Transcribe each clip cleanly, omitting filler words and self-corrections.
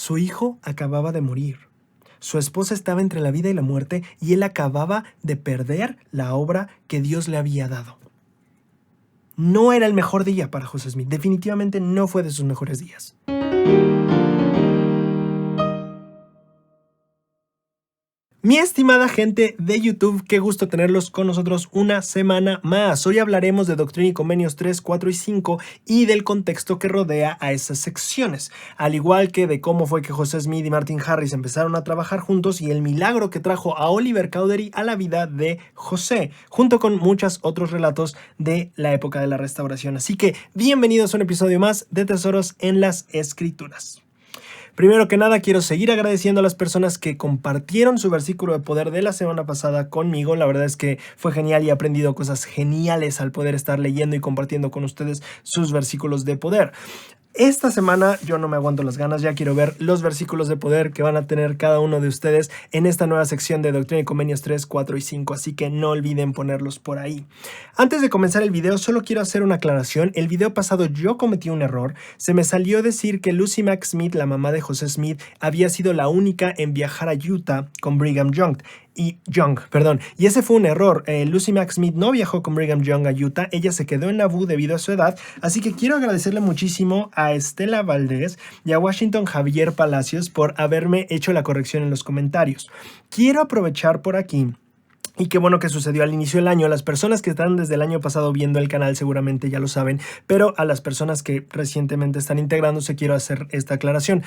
Su hijo acababa de morir. Su esposa estaba entre la vida y la muerte y él acababa de perder la obra que Dios le había dado. No era el mejor día para José Smith. Definitivamente no fue de sus mejores días. Mi estimada gente de YouTube, qué gusto tenerlos con nosotros una semana más. Hoy hablaremos de Doctrina y Convenios 3, 4 y 5 y del contexto que rodea a esas secciones, al igual que de cómo fue que José Smith y Martin Harris empezaron a trabajar juntos y el milagro que trajo a Oliver Cowdery a la vida de José, junto con muchos otros relatos de la época de la Restauración. Así que bienvenidos a un episodio más de Tesoros en las Escrituras. Primero que nada, quiero seguir agradeciendo a las personas que compartieron su versículo de poder de la semana pasada conmigo. La verdad es que fue genial y he aprendido cosas geniales al poder estar leyendo y compartiendo con ustedes sus versículos de poder. Esta semana yo no me aguanto las ganas, ya quiero ver los versículos de poder que van a tener cada uno de ustedes en esta nueva sección de Doctrina y Convenios 3, 4 y 5, así que no olviden ponerlos por ahí. Antes de comenzar el video, solo quiero hacer una aclaración. El video pasado yo cometí un error. Se me salió decir que Lucy Mack Smith, la mamá de José Smith, había sido la única en viajar a Utah con Brigham Young. Y ese fue un error. Lucy Mack Smith no viajó con Brigham Young a Utah, ella se quedó en Nauvoo debido a su edad, así que quiero agradecerle muchísimo a Estela Valdés y a Washington Javier Palacios por haberme hecho la corrección en los comentarios. Quiero aprovechar por aquí. Y qué bueno que sucedió al inicio del año. Las personas que están desde el año pasado viendo el canal seguramente ya lo saben, pero a las personas que recientemente están integrándose quiero hacer esta aclaración.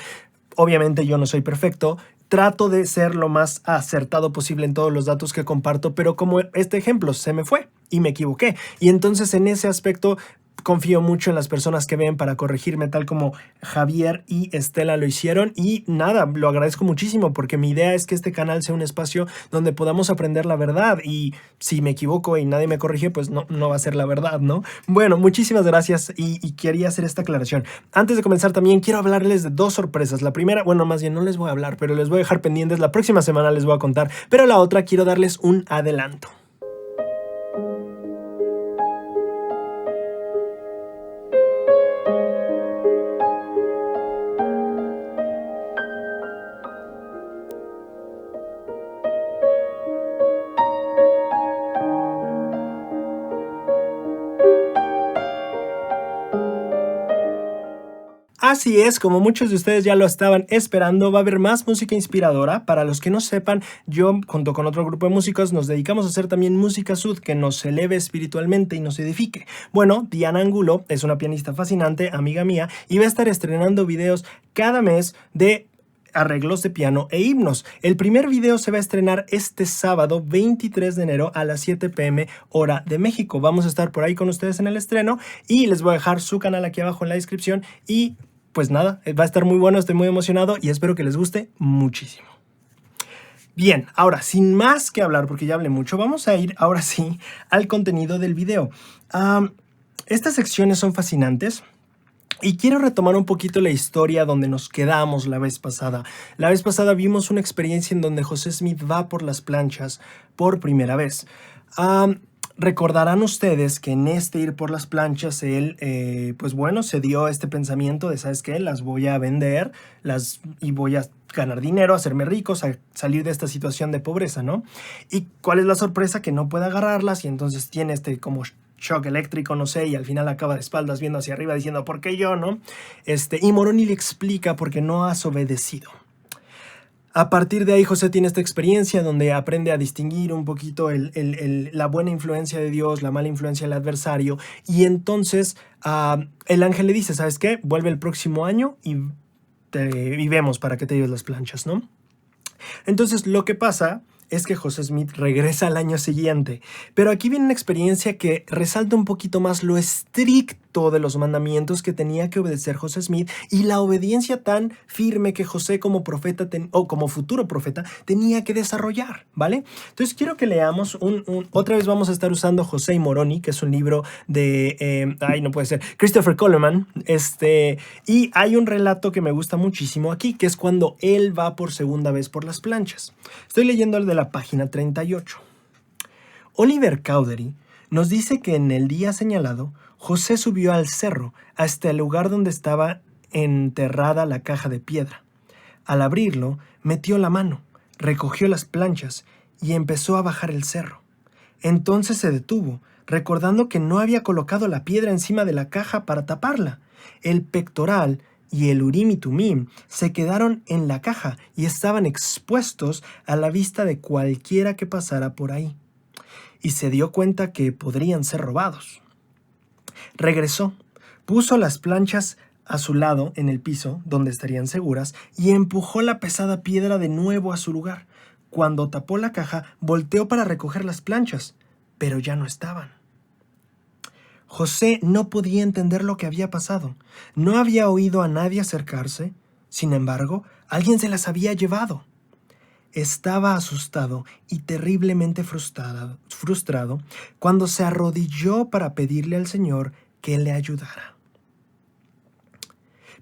Obviamente yo no soy perfecto, trato de ser lo más acertado posible en todos los datos que comparto, pero como este ejemplo se me fue y me equivoqué. Y entonces en ese aspecto confío mucho en las personas que ven para corregirme, tal como Javier y Estela lo hicieron. Y nada, lo agradezco muchísimo porque mi idea es que este canal sea un espacio donde podamos aprender la verdad. Y si me equivoco y nadie me corrige, pues no va a ser la verdad, ¿no? Bueno, muchísimas gracias y quería hacer esta aclaración. Antes de comenzar también quiero hablarles de dos sorpresas. La primera, bueno, más bien no les voy a hablar, pero les voy a dejar pendientes. La próxima semana les voy a contar. Pero la otra quiero darles un adelanto. Así es, como muchos de ustedes ya lo estaban esperando, va a haber más música inspiradora. Para los que no sepan, yo junto con otro grupo de músicos nos dedicamos a hacer también música sud que nos eleve espiritualmente y nos edifique. Bueno, Diana Angulo es una pianista fascinante, amiga mía, y va a estar estrenando videos cada mes de arreglos de piano e himnos. El primer video se va a estrenar este sábado 23 de enero a las 7 p.m. hora de México. Vamos a estar por ahí con ustedes en el estreno y les voy a dejar su canal aquí abajo en la descripción y pues nada, va a estar muy bueno, estoy muy emocionado y espero que les guste muchísimo. Bien, ahora, sin más que hablar, porque ya hablé mucho, vamos a ir ahora sí al contenido del video. Estas secciones son fascinantes. Y quiero retomar un poquito la historia donde nos quedamos la vez pasada. La vez pasada vimos una experiencia en donde José Smith va por las planchas por primera vez. Recordarán ustedes que en este ir por las planchas él, pues bueno, se dio este pensamiento de, ¿sabes qué? Las voy a vender y voy a ganar dinero, hacerme rico, salir de esta situación de pobreza, ¿no? ¿Y cuál es la sorpresa? Que no puede agarrarlas y entonces tiene este como shock eléctrico, no sé, y al final acaba de espaldas viendo hacia arriba diciendo, ¿por qué yo, no? Y Moroni le explica por qué no has obedecido. A partir de ahí José tiene esta experiencia donde aprende a distinguir un poquito la buena influencia de Dios, la mala influencia del adversario, y entonces el ángel le dice, ¿sabes qué? Vuelve el próximo año y vemos para que te lleves las planchas, ¿no? Entonces lo que pasa es que José Smith regresa al año siguiente, pero aquí viene una experiencia que resalta un poquito más lo estricto de los mandamientos que tenía que obedecer José Smith y la obediencia tan firme que José como profeta o como futuro profeta tenía que desarrollar, ¿vale? Entonces quiero que leamos otra vez vamos a estar usando José y Moroni, que es un libro de, no puede ser, Christopher Coleman, y hay un relato que me gusta muchísimo aquí, que es cuando él va por segunda vez por las planchas. Estoy leyendo el de la página 38. Oliver Cowdery nos dice que en el día señalado, José subió al cerro hasta el lugar donde estaba enterrada la caja de piedra. Al abrirlo, metió la mano, recogió las planchas y empezó a bajar el cerro. Entonces se detuvo, recordando que no había colocado la piedra encima de la caja para taparla. El pectoral y el Urim y Tumim se quedaron en la caja y estaban expuestos a la vista de cualquiera que pasara por ahí. Y se dio cuenta que podrían ser robados. Regresó, puso las planchas a su lado en el piso, donde estarían seguras, y empujó la pesada piedra de nuevo a su lugar. Cuando tapó la caja, volteó para recoger las planchas, pero ya no estaban. José no podía entender lo que había pasado. No había oído a nadie acercarse. Sin embargo, alguien se las había llevado. Estaba asustado y terriblemente frustrado cuando se arrodilló para pedirle al Señor que le ayudara.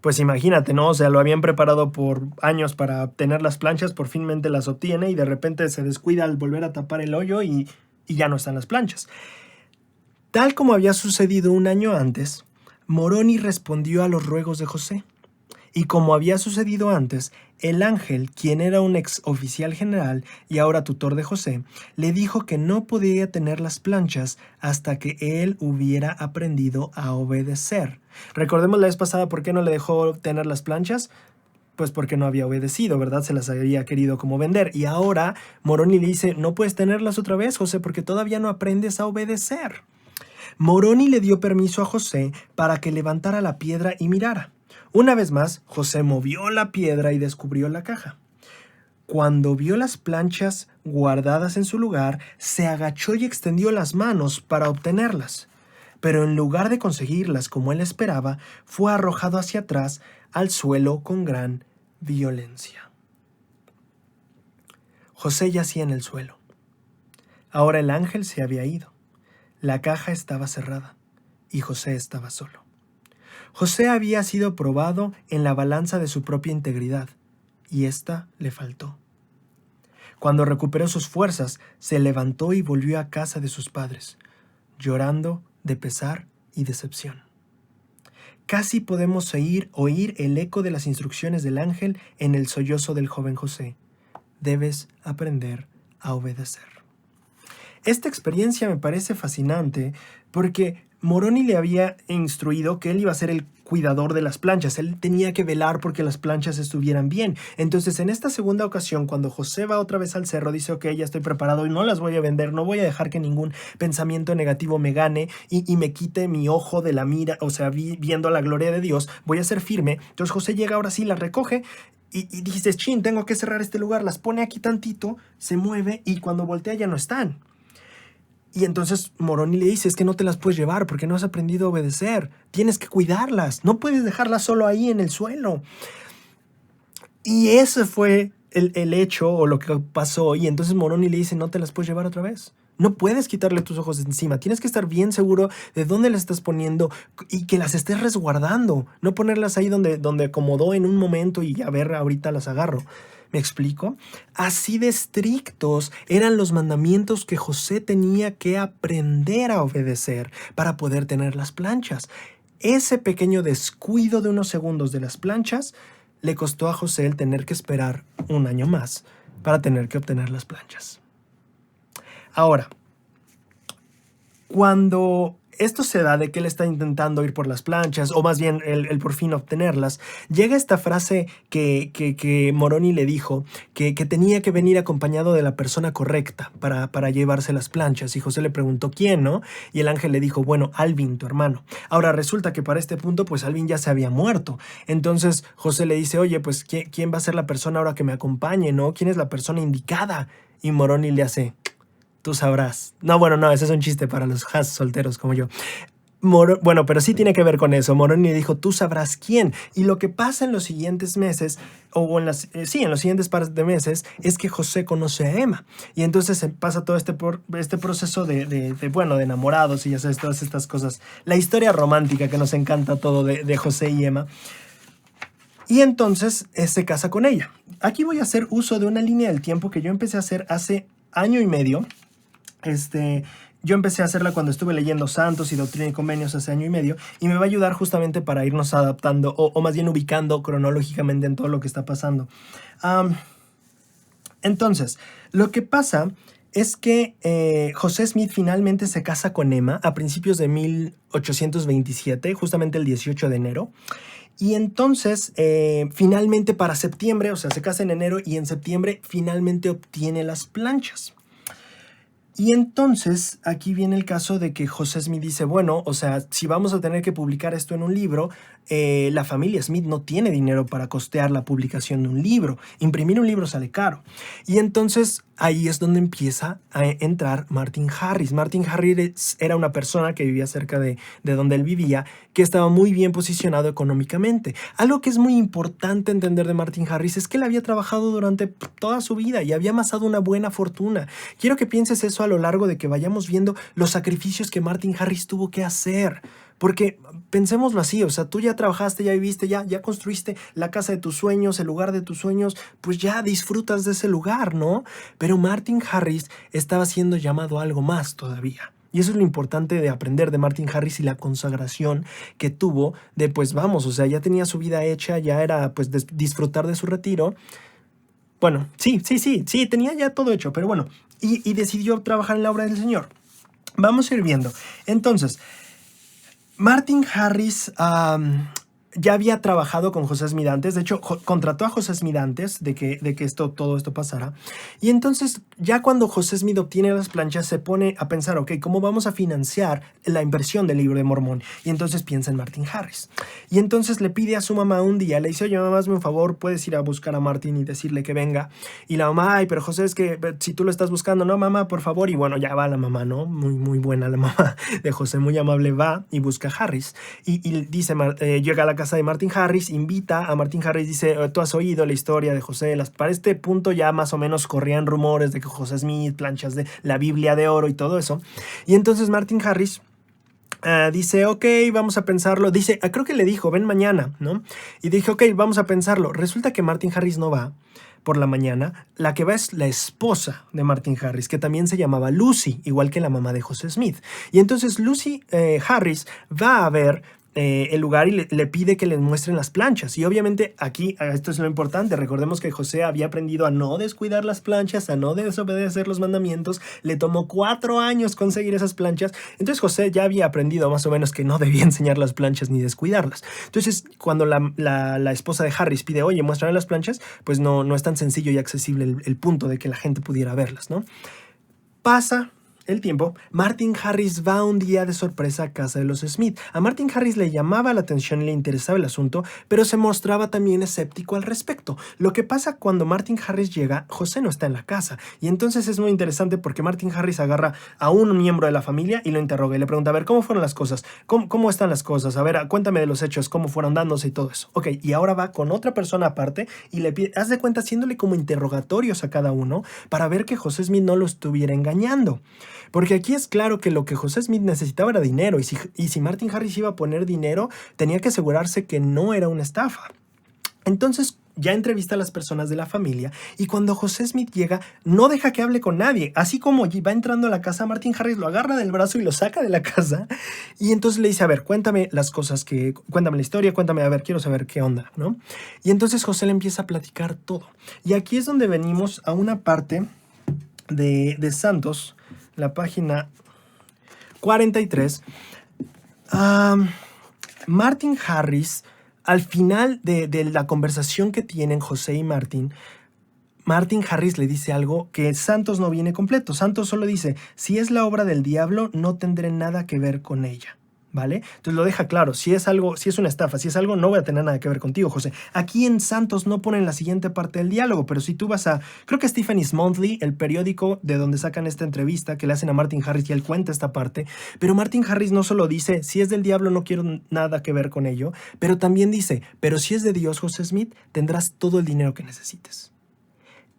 Pues imagínate, ¿no? O sea, lo habían preparado por años para obtener las planchas, por finmente las obtiene y de repente se descuida al volver a tapar el hoyo y ya no están las planchas. Tal como había sucedido un año antes, Moroni respondió a los ruegos de José. Y como había sucedido antes, el ángel, quien era un ex oficial general y ahora tutor de José, le dijo que no podía tener las planchas hasta que él hubiera aprendido a obedecer. Recordemos la vez pasada por qué no le dejó tener las planchas. Pues porque no había obedecido, ¿verdad? Se las había querido como vender. Y ahora Moroni le dice, no puedes tenerlas otra vez, José, porque todavía no aprendes a obedecer. Moroni le dio permiso a José para que levantara la piedra y mirara. Una vez más, José movió la piedra y descubrió la caja. Cuando vio las planchas guardadas en su lugar, se agachó y extendió las manos para obtenerlas. Pero en lugar de conseguirlas como él esperaba, fue arrojado hacia atrás al suelo con gran violencia. José yacía en el suelo. Ahora el ángel se había ido. La caja estaba cerrada y José estaba solo. José había sido probado en la balanza de su propia integridad, y ésta le faltó. Cuando recuperó sus fuerzas, se levantó y volvió a casa de sus padres, llorando de pesar y decepción. Casi podemos oír el eco de las instrucciones del ángel en el sollozo del joven José. Debes aprender a obedecer. Esta experiencia me parece fascinante porque Moroni le había instruido que él iba a ser el cuidador de las planchas. Él tenía que velar porque las planchas estuvieran bien. Entonces, en esta segunda ocasión, cuando José va otra vez al cerro, dice, ok, ya estoy preparado y no las voy a vender, no voy a dejar que ningún pensamiento negativo me gane y me quite mi ojo de la mira, o sea, viendo la gloria de Dios, voy a ser firme. Entonces, José llega ahora sí, las recoge y dices, chin, tengo que cerrar este lugar, las pone aquí tantito, se mueve y cuando voltea ya no están. Y entonces Moroni le dice, es que no te las puedes llevar porque no has aprendido a obedecer. Tienes que cuidarlas. No puedes dejarlas solo ahí en el suelo. Y ese fue el hecho o lo que pasó. Y entonces Moroni le dice, no te las puedes llevar otra vez. No puedes quitarle tus ojos de encima. Tienes que estar bien seguro de dónde las estás poniendo y que las estés resguardando. No ponerlas ahí donde acomodó en un momento y a ver, ahorita las agarro. ¿Me explico? Así de estrictos eran los mandamientos que José tenía que aprender a obedecer para poder tener las planchas. Ese pequeño descuido de unos segundos de las planchas le costó a José el tener que esperar un año más para tener que obtener las planchas. Ahora, cuando esto se da de que él está intentando ir por las planchas, o más bien el por fin obtenerlas, llega esta frase que Moroni le dijo, que tenía que venir acompañado de la persona correcta para llevarse las planchas. Y José le preguntó quién, ¿no? Y el ángel le dijo, bueno, Alvin, tu hermano. Ahora resulta que para este punto, pues Alvin ya se había muerto. Entonces José le dice, oye, pues ¿quién va a ser la persona ahora que me acompañe, ¿no? ¿Quién es la persona indicada? Y Moroni le hace, tú sabrás. No, bueno, no, ese es un chiste para los solteros como yo. Bueno, pero sí tiene que ver con eso. Moroni dijo, tú sabrás quién. Y lo que pasa en los siguientes meses, en los siguientes pares de meses, es que José conoce a Emma. Y entonces se pasa todo este proceso de enamorados y ya sabes, todas estas cosas. La historia romántica que nos encanta todo de José y Emma. Y entonces se casa con ella. Aquí voy a hacer uso de una línea del tiempo que yo empecé a hacer hace año y medio. yo empecé a hacerla cuando estuve leyendo Santos y Doctrina y Convenios hace año y medio, y me va a ayudar justamente para irnos adaptando, o más bien ubicando cronológicamente en todo lo que está pasando. Entonces, lo que pasa es que José Smith finalmente se casa con Emma a principios de 1827, justamente el 18 de enero. Y entonces, finalmente para septiembre, o sea, se casa en enero y en septiembre finalmente obtiene las planchas. Y entonces aquí viene el caso de que José Smith dice, bueno, o sea, si vamos a tener que publicar esto en un libro, la familia Smith no tiene dinero para costear la publicación de un libro. Imprimir un libro sale caro. Y entonces ahí es donde empieza a entrar Martin Harris. Martin Harris era una persona que vivía cerca de donde él vivía, que estaba muy bien posicionado económicamente. Algo que es muy importante entender de Martin Harris es que él había trabajado durante toda su vida y había amasado una buena fortuna. Quiero que pienses eso a lo largo de que vayamos viendo los sacrificios que Martin Harris tuvo que hacer. Porque pensémoslo así, o sea, tú ya trabajaste, ya viviste, ya construiste la casa de tus sueños, el lugar de tus sueños, pues ya disfrutas de ese lugar, ¿no? Pero Martin Harris estaba siendo llamado a algo más todavía. Y eso es lo importante de aprender de Martin Harris y la consagración que tuvo de, pues vamos, o sea, ya tenía su vida hecha, ya era pues disfrutar de su retiro. Bueno, sí, tenía ya todo hecho, pero bueno, y decidió trabajar en la obra del Señor. Vamos a ir viendo. Entonces, Martin Harris ya había trabajado con José Smith antes. De hecho, contrató a José Smith antes de que todo esto pasara. Y entonces, ya cuando José Smith obtiene las planchas, se pone a pensar, ok, ¿cómo vamos a financiar la inversión del Libro de Mormón? Y entonces piensa en Martin Harris. Y entonces le pide a su mamá un día, le dice, oye, mamá, hazme un favor, puedes ir a buscar a Martin y decirle que venga. Y la mamá, ay, pero José, es que si tú lo estás buscando, no, mamá, por favor. Y bueno, ya va la mamá, ¿no? Muy, muy buena la mamá de José, muy amable, va y busca a Harris. Y dice, llega a la casa de Martin Harris, invita a Martin Harris, dice, tú has oído la historia de José. Para este punto ya más o menos corrían rumores de que José Smith, planchas de la Biblia de oro y todo eso. Y entonces Martin Harris dice, ok, vamos a pensarlo. Dice, creo que le dijo, ven mañana, ¿no? Y dije, ok, vamos a pensarlo. Resulta que Martin Harris no va por la mañana. La que va es la esposa de Martin Harris, que también se llamaba Lucy, igual que la mamá de José Smith. Y entonces Lucy Harris va a ver el lugar y le pide que les muestren las planchas. Y obviamente aquí, esto es lo importante, recordemos que José había aprendido a no descuidar las planchas, a no desobedecer los mandamientos. Le tomó 4 años conseguir esas planchas. Entonces José ya había aprendido más o menos que no debía enseñar las planchas ni descuidarlas. Entonces cuando la esposa de Harris pide, oye, muéstrame las planchas, pues no es tan sencillo y accesible el punto de que la gente pudiera verlas, ¿no? Pasa el tiempo, Martin Harris va un día de sorpresa a casa de los Smith. A Martin Harris le llamaba la atención y le interesaba el asunto, pero se mostraba también escéptico al respecto. Lo que pasa cuando Martin Harris llega, José no está en la casa. Y entonces es muy interesante porque Martin Harris agarra a un miembro de la familia y lo interroga y le pregunta, a ver, ¿cómo fueron las cosas? ¿Cómo están las cosas? A ver, cuéntame de los hechos, cómo fueron dándose y todo eso. Ok, y ahora va con otra persona aparte y le pide, haz de cuenta, haciéndole como interrogatorios a cada uno para ver que José Smith no lo estuviera engañando. Porque aquí es claro que lo que José Smith necesitaba era dinero, y si Martin Harris iba a poner dinero, tenía que asegurarse que no era una estafa. Entonces ya entrevista a las personas de la familia, y cuando José Smith llega, no deja que hable con nadie. Así como va entrando a la casa, Martin Harris lo agarra del brazo y lo saca de la casa, y entonces le dice, a ver, cuéntame las cosas cuéntame la historia, cuéntame, a ver, quiero saber qué onda, ¿no? Y entonces José le empieza a platicar todo. Y aquí es donde venimos a una parte de Santos, la página 43. Martin Harris, al final de la conversación que tienen José y Martin Harris le dice algo que Santos no viene completo. Santos solo dice, si es la obra del diablo, no tendré nada que ver con ella. ¿Vale? Entonces lo deja claro, si es una estafa, si es algo, no voy a tener nada que ver contigo, José. Aquí en Santos no ponen la siguiente parte del diálogo, pero si tú vas creo que Stephanie's Monthly, el periódico de donde sacan esta entrevista que le hacen a Martin Harris, y él cuenta esta parte, pero Martin Harris no solo dice, si es del diablo, no quiero nada que ver con ello, pero también dice, pero si es de Dios, José Smith, tendrás todo el dinero que necesites.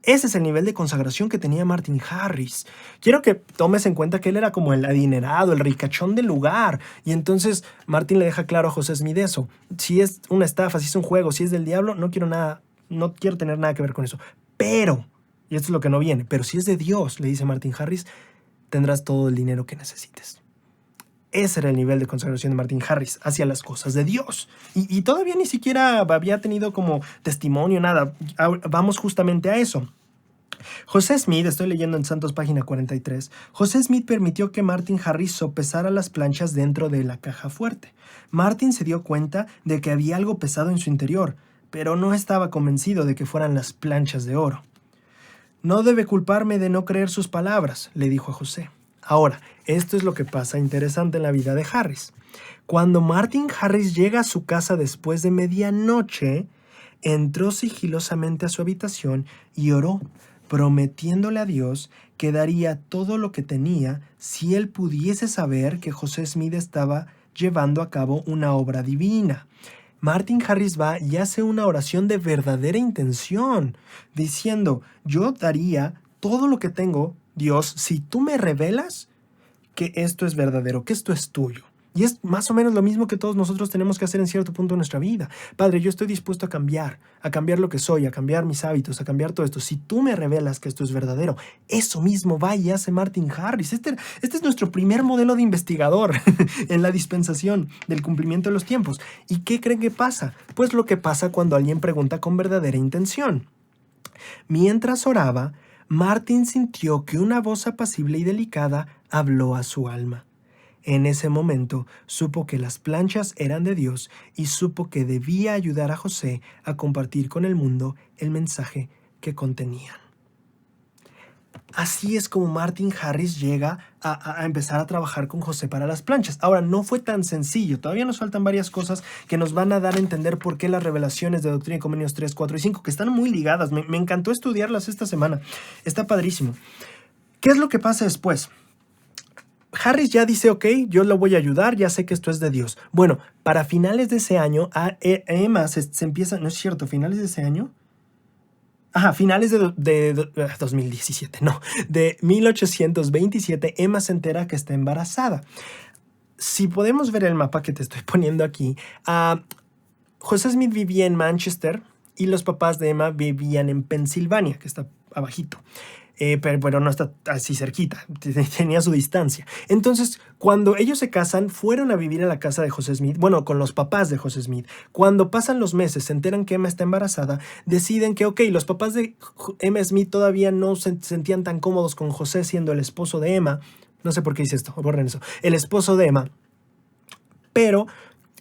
Ese es el nivel de consagración que tenía Martin Harris. Quiero que tomes en cuenta que él era como el adinerado, el ricachón del lugar. Y entonces Martin le deja claro a José Smith eso. Si es una estafa, si es un juego, si es del diablo, no quiero tener nada que ver con eso. Pero, y esto es lo que no viene, pero si es de Dios, le dice Martin Harris, tendrás todo el dinero que necesites. Ese era el nivel de consagración de Martin Harris hacia las cosas de Dios. Y todavía ni siquiera había tenido como testimonio, nada. Vamos justamente a eso. José Smith, estoy leyendo en Santos página 43, José Smith permitió que Martin Harris sopesara las planchas dentro de la caja fuerte. Martin se dio cuenta de que había algo pesado en su interior, pero no estaba convencido de que fueran las planchas de oro. No debe culparme de no creer sus palabras, le dijo a José. Ahora, esto es lo que pasa interesante en la vida de Harris. Cuando Martin Harris llega a su casa después de medianoche, entró sigilosamente a su habitación y oró, prometiéndole a Dios que daría todo lo que tenía si él pudiese saber que José Smith estaba llevando a cabo una obra divina. Martin Harris va y hace una oración de verdadera intención, diciendo, yo daría todo lo que tengo, Dios, si tú me revelas que esto es verdadero, que esto es tuyo. Y es más o menos lo mismo que todos nosotros tenemos que hacer en cierto punto de nuestra vida. Padre, yo estoy dispuesto a cambiar lo que soy, a cambiar mis hábitos, a cambiar todo esto. Si tú me revelas que esto es verdadero, eso mismo va y hace Martin Harris. Este es nuestro primer modelo de investigador en la dispensación del cumplimiento de los tiempos. ¿Y qué creen que pasa? Pues lo que pasa cuando alguien pregunta con verdadera intención. Mientras oraba, Martin sintió que una voz apacible y delicada habló a su alma. En ese momento supo que las planchas eran de Dios y supo que debía ayudar a José a compartir con el mundo el mensaje que contenían. Así es como Martin Harris llega a empezar a trabajar con José para las planchas. Ahora, no fue tan sencillo. Todavía nos faltan varias cosas que nos van a dar a entender por qué las revelaciones de Doctrina y Convenios 3, 4 y 5, que están muy ligadas. Me encantó estudiarlas esta semana. Está padrísimo. ¿Qué es lo que pasa después? Harris ya dice, ok, yo lo voy a ayudar, ya sé que esto es de Dios. Bueno, para finales de ese año, Emma se empieza, no es cierto, finales de ese año. Ajá, finales de 2017, no, de 1827, Emma se entera que está embarazada. Si podemos ver el mapa que te estoy poniendo aquí, José Smith vivía en Manchester y los papás de Emma vivían en Pensilvania, que está abajito. Pero no está así cerquita, tenía su distancia. Entonces, cuando ellos se casan, fueron a vivir a la casa de José Smith, bueno, con los papás de José Smith. Cuando pasan los meses, se enteran que Emma está embarazada, deciden que, ok, los papás de Emma Smith todavía no se sentían tan cómodos con José siendo el esposo de Emma. No sé por qué hice esto, borren eso. El esposo de Emma. Pero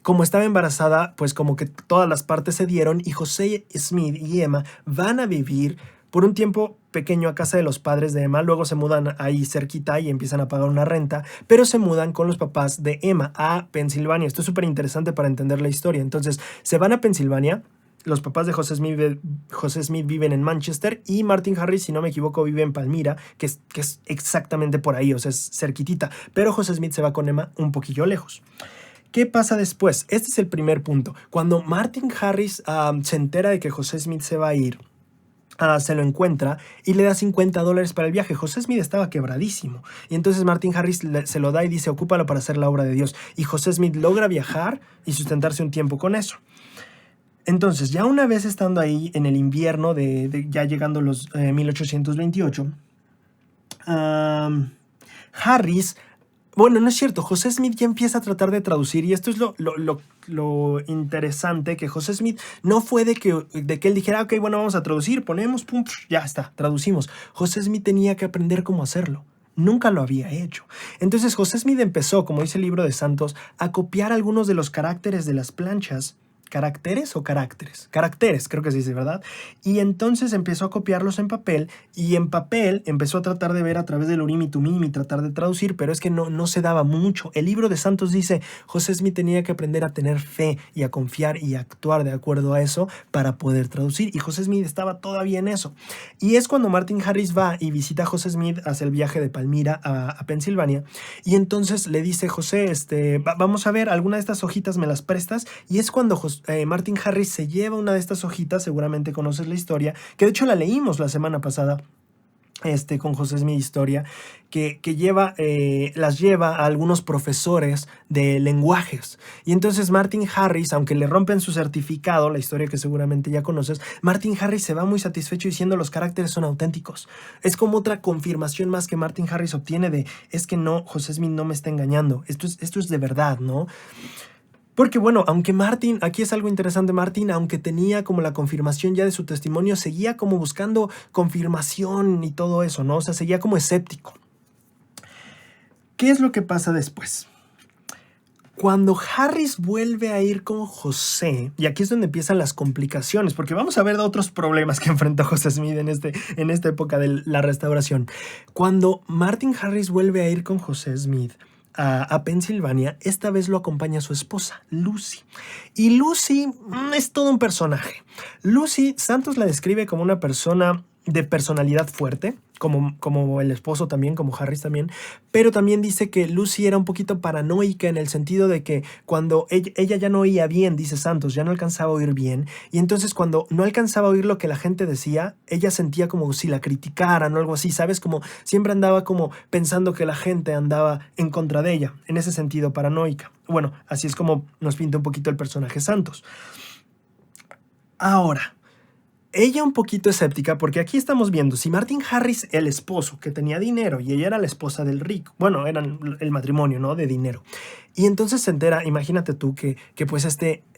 como estaba embarazada, pues como que todas las partes se dieron y José Smith y Emma van a vivir por un tiempo pequeño a casa de los padres de Emma, luego se mudan ahí cerquita y empiezan a pagar una renta, pero se mudan con los papás de Emma a Pensilvania. Esto es súper interesante para entender la historia. Entonces, se van a Pensilvania, los papás de José Smith viven en Manchester y Martin Harris, si no me equivoco, vive en Palmira, que es exactamente por ahí, o sea, es cerquitita, pero José Smith se va con Emma un poquillo lejos. ¿Qué pasa después? Este es el primer punto. Cuando Martin Harris se entera de que José Smith se va a ir, se lo encuentra y le da $50 para el viaje. José Smith estaba quebradísimo. Y entonces Martin Harris se lo da y dice, ocúpalo para hacer la obra de Dios. Y José Smith logra viajar y sustentarse un tiempo con eso. Entonces, ya una vez estando ahí en el invierno, ya llegando los 1828, Harris... Bueno, no es cierto, José Smith ya empieza a tratar de traducir y esto es lo interesante, que José Smith no fue de que él dijera, ok, bueno, vamos a traducir, ponemos, pum, ya está, traducimos. José Smith tenía que aprender cómo hacerlo. Nunca lo había hecho. Entonces José Smith empezó, como dice el libro de Santos, a copiar algunos de los caracteres de las planchas. ¿Caracteres o caracteres? Caracteres, creo que se dice, ¿verdad? Y entonces empezó a copiarlos en papel y en papel empezó a tratar de ver a través del Urim y Tumim y tratar de traducir, pero es que no se daba mucho. El libro de Santos dice, José Smith tenía que aprender a tener fe y a confiar y a actuar de acuerdo a eso para poder traducir, y José Smith estaba todavía en eso. Y es cuando Martin Harris va y visita a José Smith, hace el viaje de Palmira a Pensilvania, y entonces le dice, José, vamos a ver, alguna de estas hojitas me las prestas, y es cuando Martin Harris se lleva una de estas hojitas, seguramente conoces la historia, que de hecho la leímos la semana pasada, con José Smith Historia, que las lleva a algunos profesores de lenguajes. Y entonces Martin Harris, aunque le rompen su certificado, la historia que seguramente ya conoces, Martin Harris se va muy satisfecho diciendo los caracteres son auténticos. Es como otra confirmación más que Martin Harris obtiene de, es que no, José Smith no me está engañando, esto es de verdad, ¿no? Porque bueno, aunque Martin, aquí es algo interesante, Martin, aunque tenía como la confirmación ya de su testimonio, seguía como buscando confirmación y todo eso, ¿no? O sea, seguía como escéptico. ¿Qué es lo que pasa después? Cuando Harris vuelve a ir con José, y aquí es donde empiezan las complicaciones, porque vamos a ver otros problemas que enfrentó José Smith en esta época de la restauración. Cuando Martin Harris vuelve a ir con José Smith a Pensilvania, esta vez lo acompaña su esposa, Lucy. Y Lucy es todo un personaje. Lucy, Santos la describe como una persona de personalidad fuerte, como el esposo también, como Harris también, pero también dice que Lucy era un poquito paranoica en el sentido de que cuando ella ya no oía bien, dice Santos, ya no alcanzaba a oír bien, y entonces cuando no alcanzaba a oír lo que la gente decía, ella sentía como si la criticaran o algo así, ¿sabes? Como siempre andaba como pensando que la gente andaba en contra de ella, en ese sentido paranoica. Bueno, así es como nos pinta un poquito el personaje Santos. Ahora, ella un poquito escéptica, porque aquí estamos viendo, si Martin Harris, el esposo, que tenía dinero, y ella era la esposa del rico, bueno, eran el matrimonio, ¿no? De dinero. Y entonces se entera, imagínate tú, que pues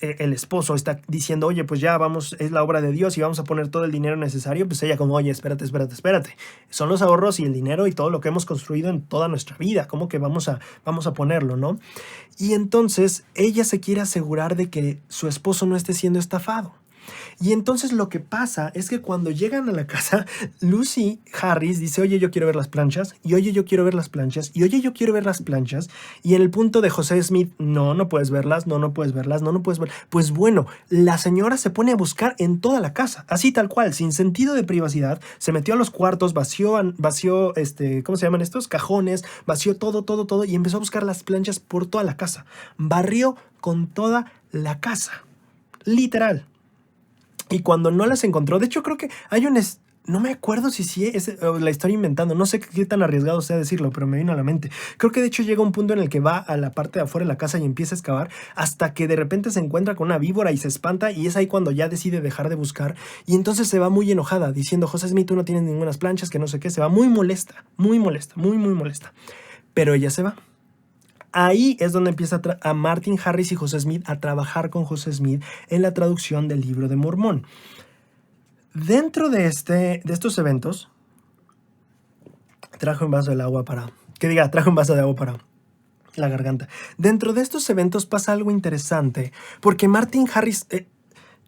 el esposo está diciendo, oye, pues ya vamos, es la obra de Dios y vamos a poner todo el dinero necesario, pues ella como, oye, espérate. Son los ahorros y el dinero y todo lo que hemos construido en toda nuestra vida, ¿cómo que vamos a ponerlo, no? Y entonces ella se quiere asegurar de que su esposo no esté siendo estafado. Y entonces lo que pasa es que cuando llegan a la casa, Lucy Harris dice, oye, yo quiero ver las planchas, y oye, yo quiero ver las planchas, y oye, yo quiero ver las planchas, y en el punto de José Smith, no puedes verlas, no puedes verlas, no puedes ver. Pues bueno, la señora se pone a buscar en toda la casa, así tal cual, sin sentido de privacidad, se metió a los cuartos, vació, ¿cómo se llaman estos? Cajones, vació todo, y empezó a buscar las planchas por toda la casa. Barrió con toda la casa, literal. Y cuando no las encontró, de hecho creo que hay no me acuerdo si la estoy inventando, no sé qué tan arriesgado sea decirlo, pero me vino a la mente. Creo que de hecho llega un punto en el que va a la parte de afuera de la casa y empieza a excavar hasta que de repente se encuentra con una víbora y se espanta, y es ahí cuando ya decide dejar de buscar, y entonces se va muy enojada diciendo, José Smith, tú no tienes ninguna planchas, que no sé qué, se va muy molesta, muy molesta. Pero ella se va. Ahí es donde empieza a Martin Harris y José Smith a trabajar con José Smith en la traducción del Libro de Mormón. Dentro de estos eventos, trajo un vaso de agua para la garganta. Dentro de estos eventos pasa algo interesante, porque Martin Harris,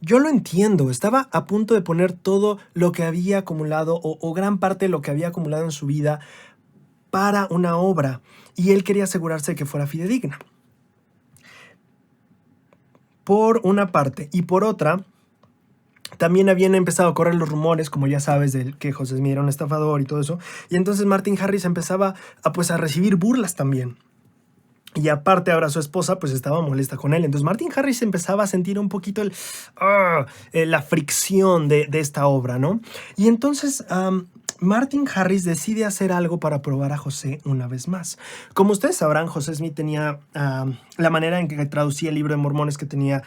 yo lo entiendo, estaba a punto de poner todo lo que había acumulado o gran parte de lo que había acumulado en su vida para una obra, y él quería asegurarse de que fuera fidedigna. Por una parte, y por otra, también habían empezado a correr los rumores, como ya sabes, de que José Smith era un estafador y todo eso, y entonces Martin Harris empezaba a recibir burlas también. Y aparte ahora su esposa pues estaba molesta con él. Entonces Martin Harris empezaba a sentir un poquito la fricción de esta obra, ¿no? Y entonces Martin Harris decide hacer algo para probar a José una vez más. Como ustedes sabrán, José Smith tenía la manera en que traducía el Libro de Mormón es que tenía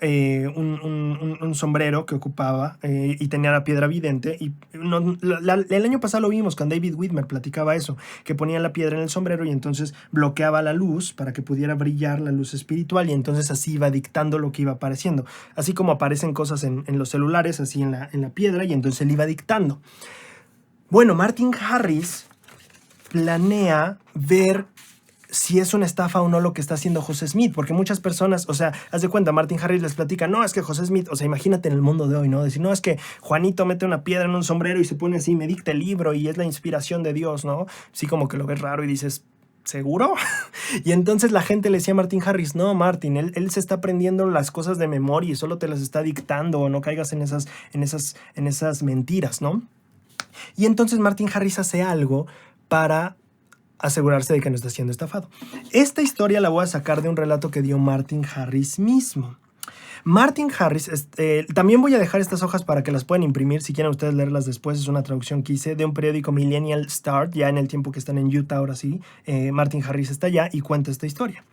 un sombrero que ocupaba y tenía la piedra vidente, y el año pasado lo vimos con David Whitmer, platicaba eso, que ponía la piedra en el sombrero y entonces bloqueaba la luz para que pudiera brillar la luz espiritual, y entonces así iba dictando lo que iba apareciendo, así como aparecen cosas en los celulares, así en la piedra, y entonces él iba dictando. Bueno, Martin Harris planea ver si es una estafa o no lo que está haciendo José Smith, porque muchas personas, o sea, haz de cuenta, Martin Harris les platica, no, es que José Smith, o sea, imagínate en el mundo de hoy, ¿no? Decir, no, es que Juanito mete una piedra en un sombrero y se pone así, me dicta el libro y es la inspiración de Dios, ¿no? Sí, como que lo ves raro y dices, ¿seguro? Y entonces la gente le decía a Martin Harris, no, Martin, él se está aprendiendo las cosas de memoria y solo te las está dictando, o no caigas en esas mentiras, ¿no? Y entonces Martin Harris hace algo para asegurarse de que no está siendo estafado. Esta historia la voy a sacar de un relato que dio Martin Harris mismo. Martin Harris, también voy a dejar estas hojas para que las puedan imprimir si quieren ustedes leerlas después. Es una traducción que hice de un periódico Millennial Start, ya en el tiempo que están en Utah, ahora sí. Martin Harris está allá y cuenta esta historia.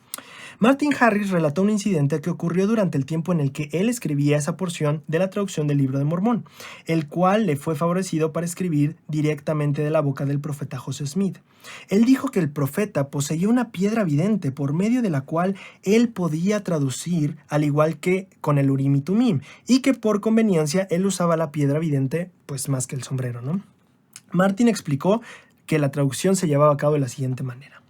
Martin Harris relató un incidente que ocurrió durante el tiempo en el que él escribía esa porción de la traducción del Libro de Mormón, el cual le fue favorecido para escribir directamente de la boca del profeta José Smith. Él dijo que el profeta poseía una piedra vidente por medio de la cual él podía traducir, al igual que con el Urim y Tumim, y que por conveniencia él usaba la piedra vidente pues más que el sombrero, ¿no? Martin explicó que la traducción se llevaba a cabo de la siguiente manera.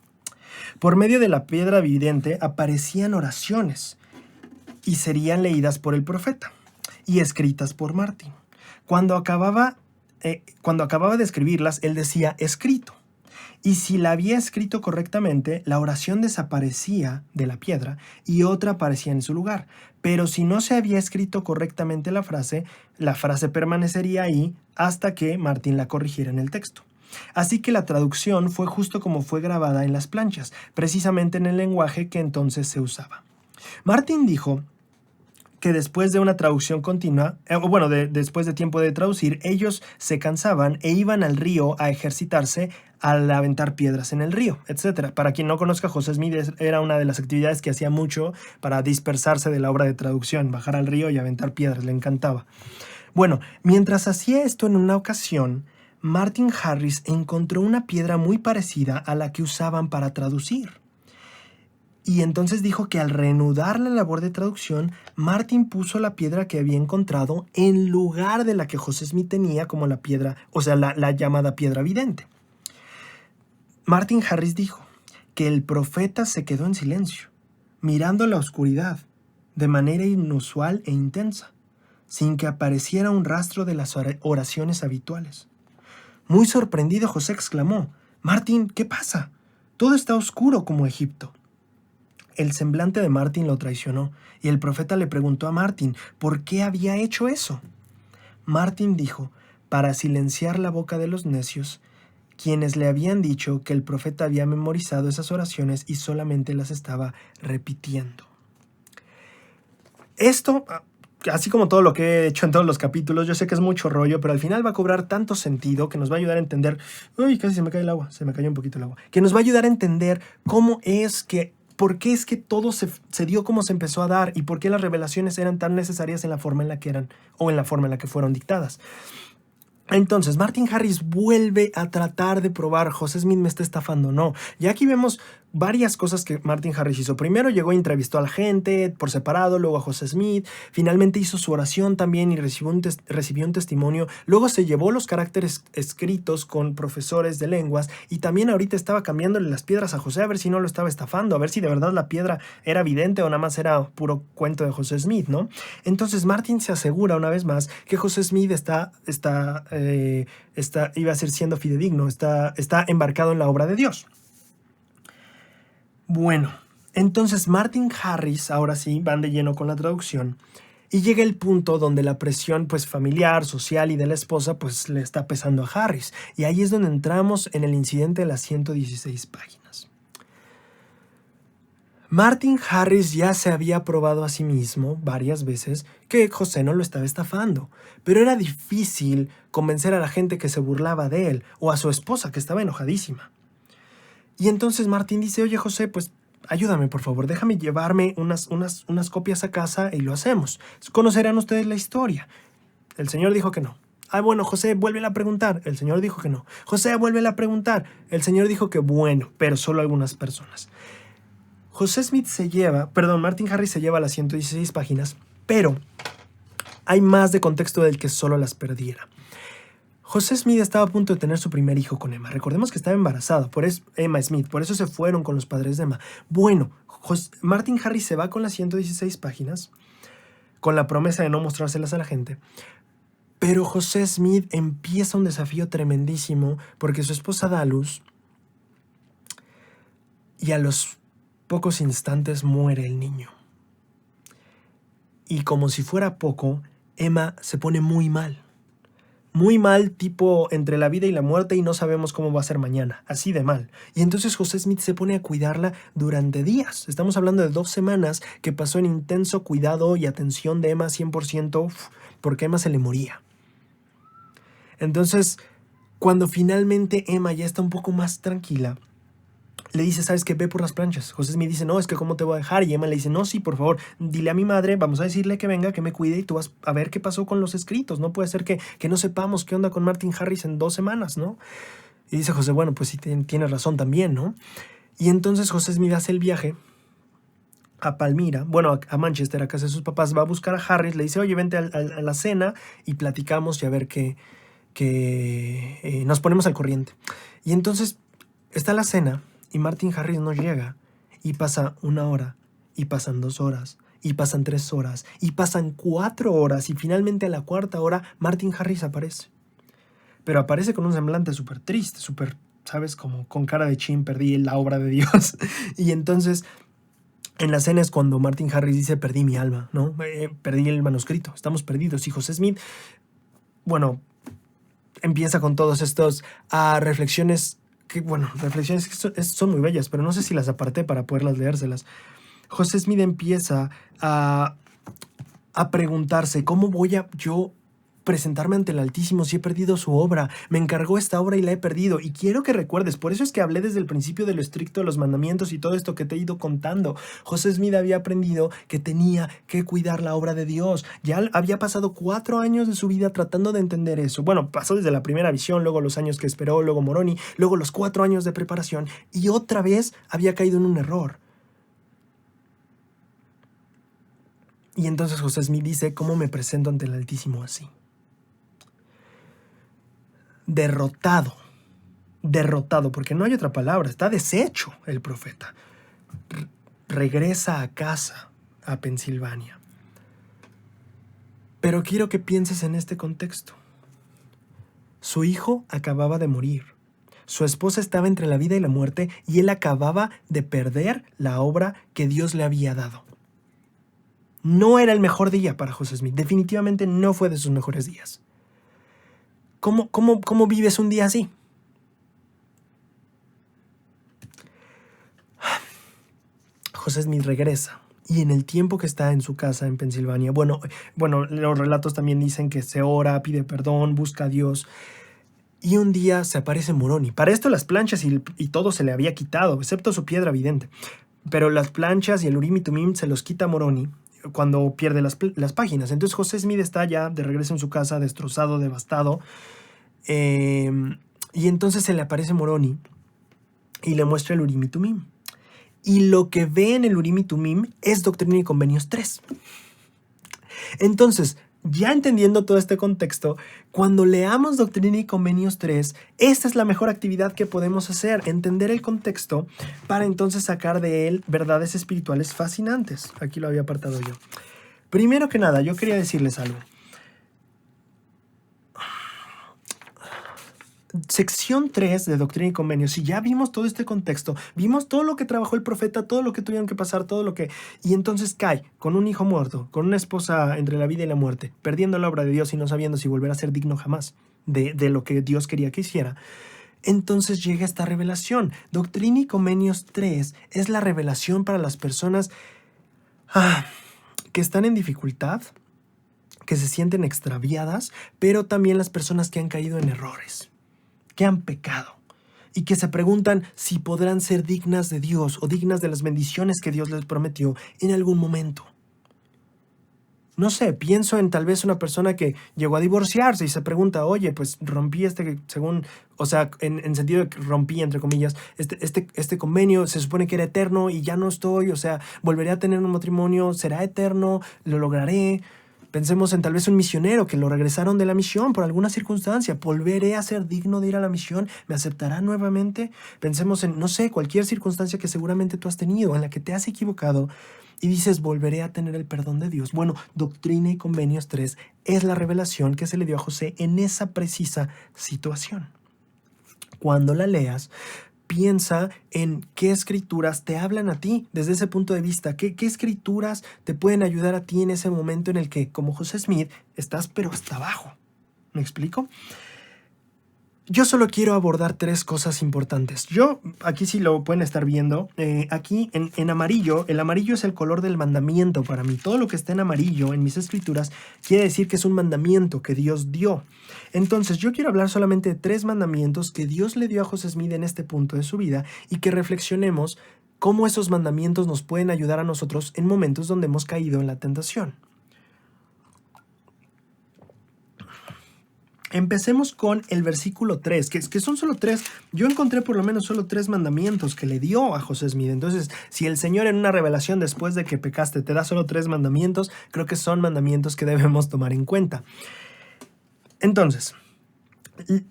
Por medio de la piedra vidente aparecían oraciones y serían leídas por el profeta y escritas por Martin. Cuando acababa de escribirlas, él decía escrito. Y si la había escrito correctamente, la oración desaparecía de la piedra y otra aparecía en su lugar. Pero si no se había escrito correctamente la frase permanecería ahí hasta que Martin la corrigiera en el texto. Así que la traducción fue justo como fue grabada en las planchas, precisamente en el lenguaje que entonces se usaba. Martin dijo que después de una traducción continua, después de tiempo de traducir, ellos se cansaban e iban al río a ejercitarse al aventar piedras en el río, etc. Para quien no conozca, José Smith era una de las actividades que hacía mucho para dispersarse de la obra de traducción, bajar al río y aventar piedras, le encantaba. Bueno, mientras hacía esto en una ocasión, Martin Harris encontró una piedra muy parecida a la que usaban para traducir. Y entonces dijo que al reanudar la labor de traducción, Martin puso la piedra que había encontrado en lugar de la que José Smith tenía como la piedra, o sea, la llamada piedra vidente. Martin Harris dijo que el profeta se quedó en silencio, mirando la oscuridad, de manera inusual e intensa, sin que apareciera un rastro de las oraciones habituales. Muy sorprendido, José exclamó: «Martin, ¿qué pasa? Todo está oscuro como Egipto». El semblante de Martin lo traicionó, y el profeta le preguntó a Martin por qué había hecho eso. Martin dijo: «Para silenciar la boca de los necios, quienes le habían dicho que el profeta había memorizado esas oraciones y solamente las estaba repitiendo». Esto, así como todo lo que he hecho en todos los capítulos, yo sé que es mucho rollo, pero al final va a cobrar tanto sentido que nos va a ayudar a entender... ¡Uy, casi se me cae el agua! Se me cayó un poquito el agua. Que nos va a ayudar a entender por qué es que todo se dio como se empezó a dar y por qué las revelaciones eran tan necesarias en la forma en la que eran o en la forma en la que fueron dictadas. Entonces, Martin Harris vuelve a tratar de probar, José Smith me está estafando. No, ya aquí vemos varias cosas que Martin Harris hizo. Primero llegó y entrevistó a la gente por separado, luego a José Smith, finalmente hizo su oración también y recibió un testimonio. Luego se llevó los caracteres escritos con profesores de lenguas y también ahorita estaba cambiándole las piedras a José a ver si no lo estaba estafando, a ver si de verdad la piedra era evidente o nada más era puro cuento de José Smith, ¿no? Entonces Martin se asegura una vez más que José Smith iba a ser siendo fidedigno, está embarcado en la obra de Dios. Bueno, entonces Martin Harris, ahora sí, van de lleno con la traducción, y llega el punto donde la presión pues familiar, social y de la esposa pues le está pesando a Harris, y ahí es donde entramos en el incidente de las 116 páginas. Martin Harris ya se había probado a sí mismo varias veces que José no lo estaba estafando, pero era difícil convencer a la gente que se burlaba de él o a su esposa que estaba enojadísima. Y entonces Martin dice: «Oye José, pues ayúdame por favor, déjame llevarme unas copias a casa y lo hacemos. Conocerán ustedes la historia». El Señor dijo que no. Bueno, José, vuélvela a preguntar. El Señor dijo que no. José, vuélvela a preguntar. El Señor dijo que bueno, pero solo algunas personas. Martin Harris se lleva las 116 páginas, pero hay más de contexto del que solo las perdiera. José Smith estaba a punto de tener su primer hijo con Emma. Recordemos que estaba embarazada, Emma Smith, por eso se fueron con los padres de Emma. Bueno, Martin Harris se va con las 116 páginas, con la promesa de no mostrárselas a la gente. Pero José Smith empieza un desafío tremendísimo porque su esposa da a luz y a los pocos instantes muere el niño. Y como si fuera poco, Emma se pone muy mal. Muy mal, tipo entre la vida y la muerte y no sabemos cómo va a ser mañana, así de mal. Y entonces José Smith se pone a cuidarla durante días. Estamos hablando de 2 semanas que pasó en intenso cuidado y atención de Emma 100%, porque Emma se le moría. Entonces, cuando finalmente Emma ya está un poco más tranquila, le dice, ¿sabes qué? Ve por las planchas. José Smith dice, no, es que ¿cómo te voy a dejar? Y Emma le dice, no, sí, por favor, dile a mi madre, vamos a decirle que venga, que me cuide y tú vas a ver qué pasó con los escritos. No puede ser que no sepamos qué onda con Martin Harris en 2 semanas, ¿no? Y dice José, bueno, pues sí, tienes razón también, ¿no? Y entonces José Smith hace el viaje a Palmira, bueno, a Manchester, a casa de sus papás, va a buscar a Harris, le dice, oye, vente a la cena y platicamos y a ver nos ponemos al corriente. Y entonces está la cena y Martin Harris no llega y pasa 1 hora y pasan 2 horas y pasan 3 horas y pasan 4 horas y finalmente a la 4.ª hora Martin Harris aparece. Pero aparece con un semblante súper triste, súper, ¿sabes? Como con cara de chin, perdí la obra de Dios. Y entonces en la cena es cuando Martin Harris dice, perdí mi alma, ¿no? Perdí el manuscrito, estamos perdidos. Y José Smith, bueno, empieza con todos estos reflexiones que son muy bellas, pero no sé si las aparté para poderlas leérselas. José Smith empieza a preguntarse, ¿cómo voy a yo presentarme ante el Altísimo si he perdido su obra? Me encargó esta obra y la he perdido. Y quiero que recuerdes, por eso es que hablé desde el principio de lo estricto de los mandamientos y todo esto que te he ido contando. José Smith había aprendido que tenía que cuidar la obra de Dios. Ya había pasado 4 años de su vida tratando de entender eso. Bueno, pasó desde la primera visión, luego los años que esperó, luego Moroni, luego los 4 años de preparación y otra vez había caído en un error. Y entonces José Smith dice, ¿cómo me presento ante el Altísimo así? Derrotado, porque no hay otra palabra, está deshecho el profeta. Regresa a casa, a Pensilvania. Pero quiero que pienses en este contexto. Su hijo acababa de morir. Su esposa estaba entre la vida y la muerte y él acababa de perder la obra que Dios le había dado. No era el mejor día para José Smith. Definitivamente no fue de sus mejores días. ¿Cómo vives un día así? José Smith regresa y en el tiempo que está en su casa en Pensilvania, bueno, los relatos también dicen que se ora, pide perdón, busca a Dios y un día se aparece Moroni. Para esto las planchas y todo se le había quitado, excepto su piedra vidente, pero las planchas y el Urim y Tumim se los quita Moroni cuando pierde las páginas. Entonces José Smith está ya de regreso en su casa, destrozado, devastado, y entonces se le aparece Moroni y le muestra el Urim y Tumim. Y lo que ve en el Urim y Tumim es Doctrina y Convenios 3. Entonces, ya entendiendo todo este contexto, cuando leamos Doctrina y Convenios 3, esta es la mejor actividad que podemos hacer, entender el contexto para entonces sacar de él verdades espirituales fascinantes. Aquí lo había apartado yo. Primero que nada, yo quería decirles algo. Sección 3 de Doctrina y Convenios, si ya vimos todo este contexto, vimos todo lo que trabajó el profeta, todo lo que tuvieron que pasar, y entonces cae con un hijo muerto, con una esposa entre la vida y la muerte, perdiendo la obra de Dios y no sabiendo si volverá a ser digno jamás de lo que Dios quería que hiciera. Entonces llega esta revelación. Doctrina y Convenios 3 es la revelación para las personas que están en dificultad, que se sienten extraviadas, pero también las personas que han caído en errores, que han pecado y que se preguntan si podrán ser dignas de Dios o dignas de las bendiciones que Dios les prometió en algún momento. No sé, pienso en tal vez una persona que llegó a divorciarse y se pregunta, oye, pues rompí en sentido de que rompí, entre comillas, este convenio, se supone que era eterno y ya no estoy, volveré a tener un matrimonio, será eterno, lo lograré. Pensemos en tal vez un misionero que lo regresaron de la misión por alguna circunstancia. ¿Volveré a ser digno de ir a la misión? ¿Me aceptará nuevamente? Pensemos en, no sé, cualquier circunstancia que seguramente tú has tenido, en la que te has equivocado y dices, volveré a tener el perdón de Dios. Bueno, Doctrina y Convenios 3 es la revelación que se le dio a José en esa precisa situación. Cuando la leas, piensa en qué escrituras te hablan a ti desde ese punto de vista. ¿Qué escrituras te pueden ayudar a ti en ese momento en el que, como José Smith, estás pero hasta abajo? ¿Me explico? Yo solo quiero abordar 3 cosas importantes. Aquí sí lo pueden estar viendo, aquí en amarillo, el amarillo es el color del mandamiento para mí. Todo lo que está en amarillo en mis escrituras quiere decir que es un mandamiento que Dios dio. Entonces yo quiero hablar solamente de 3 mandamientos que Dios le dio a José Smith en este punto de su vida y que reflexionemos cómo esos mandamientos nos pueden ayudar a nosotros en momentos donde hemos caído en la tentación. Empecemos con el versículo 3, que son solo 3. Yo encontré por lo menos solo 3 mandamientos que le dio a José Smith. Entonces, si el Señor en una revelación después de que pecaste te da solo 3 mandamientos, creo que son mandamientos que debemos tomar en cuenta. Entonces,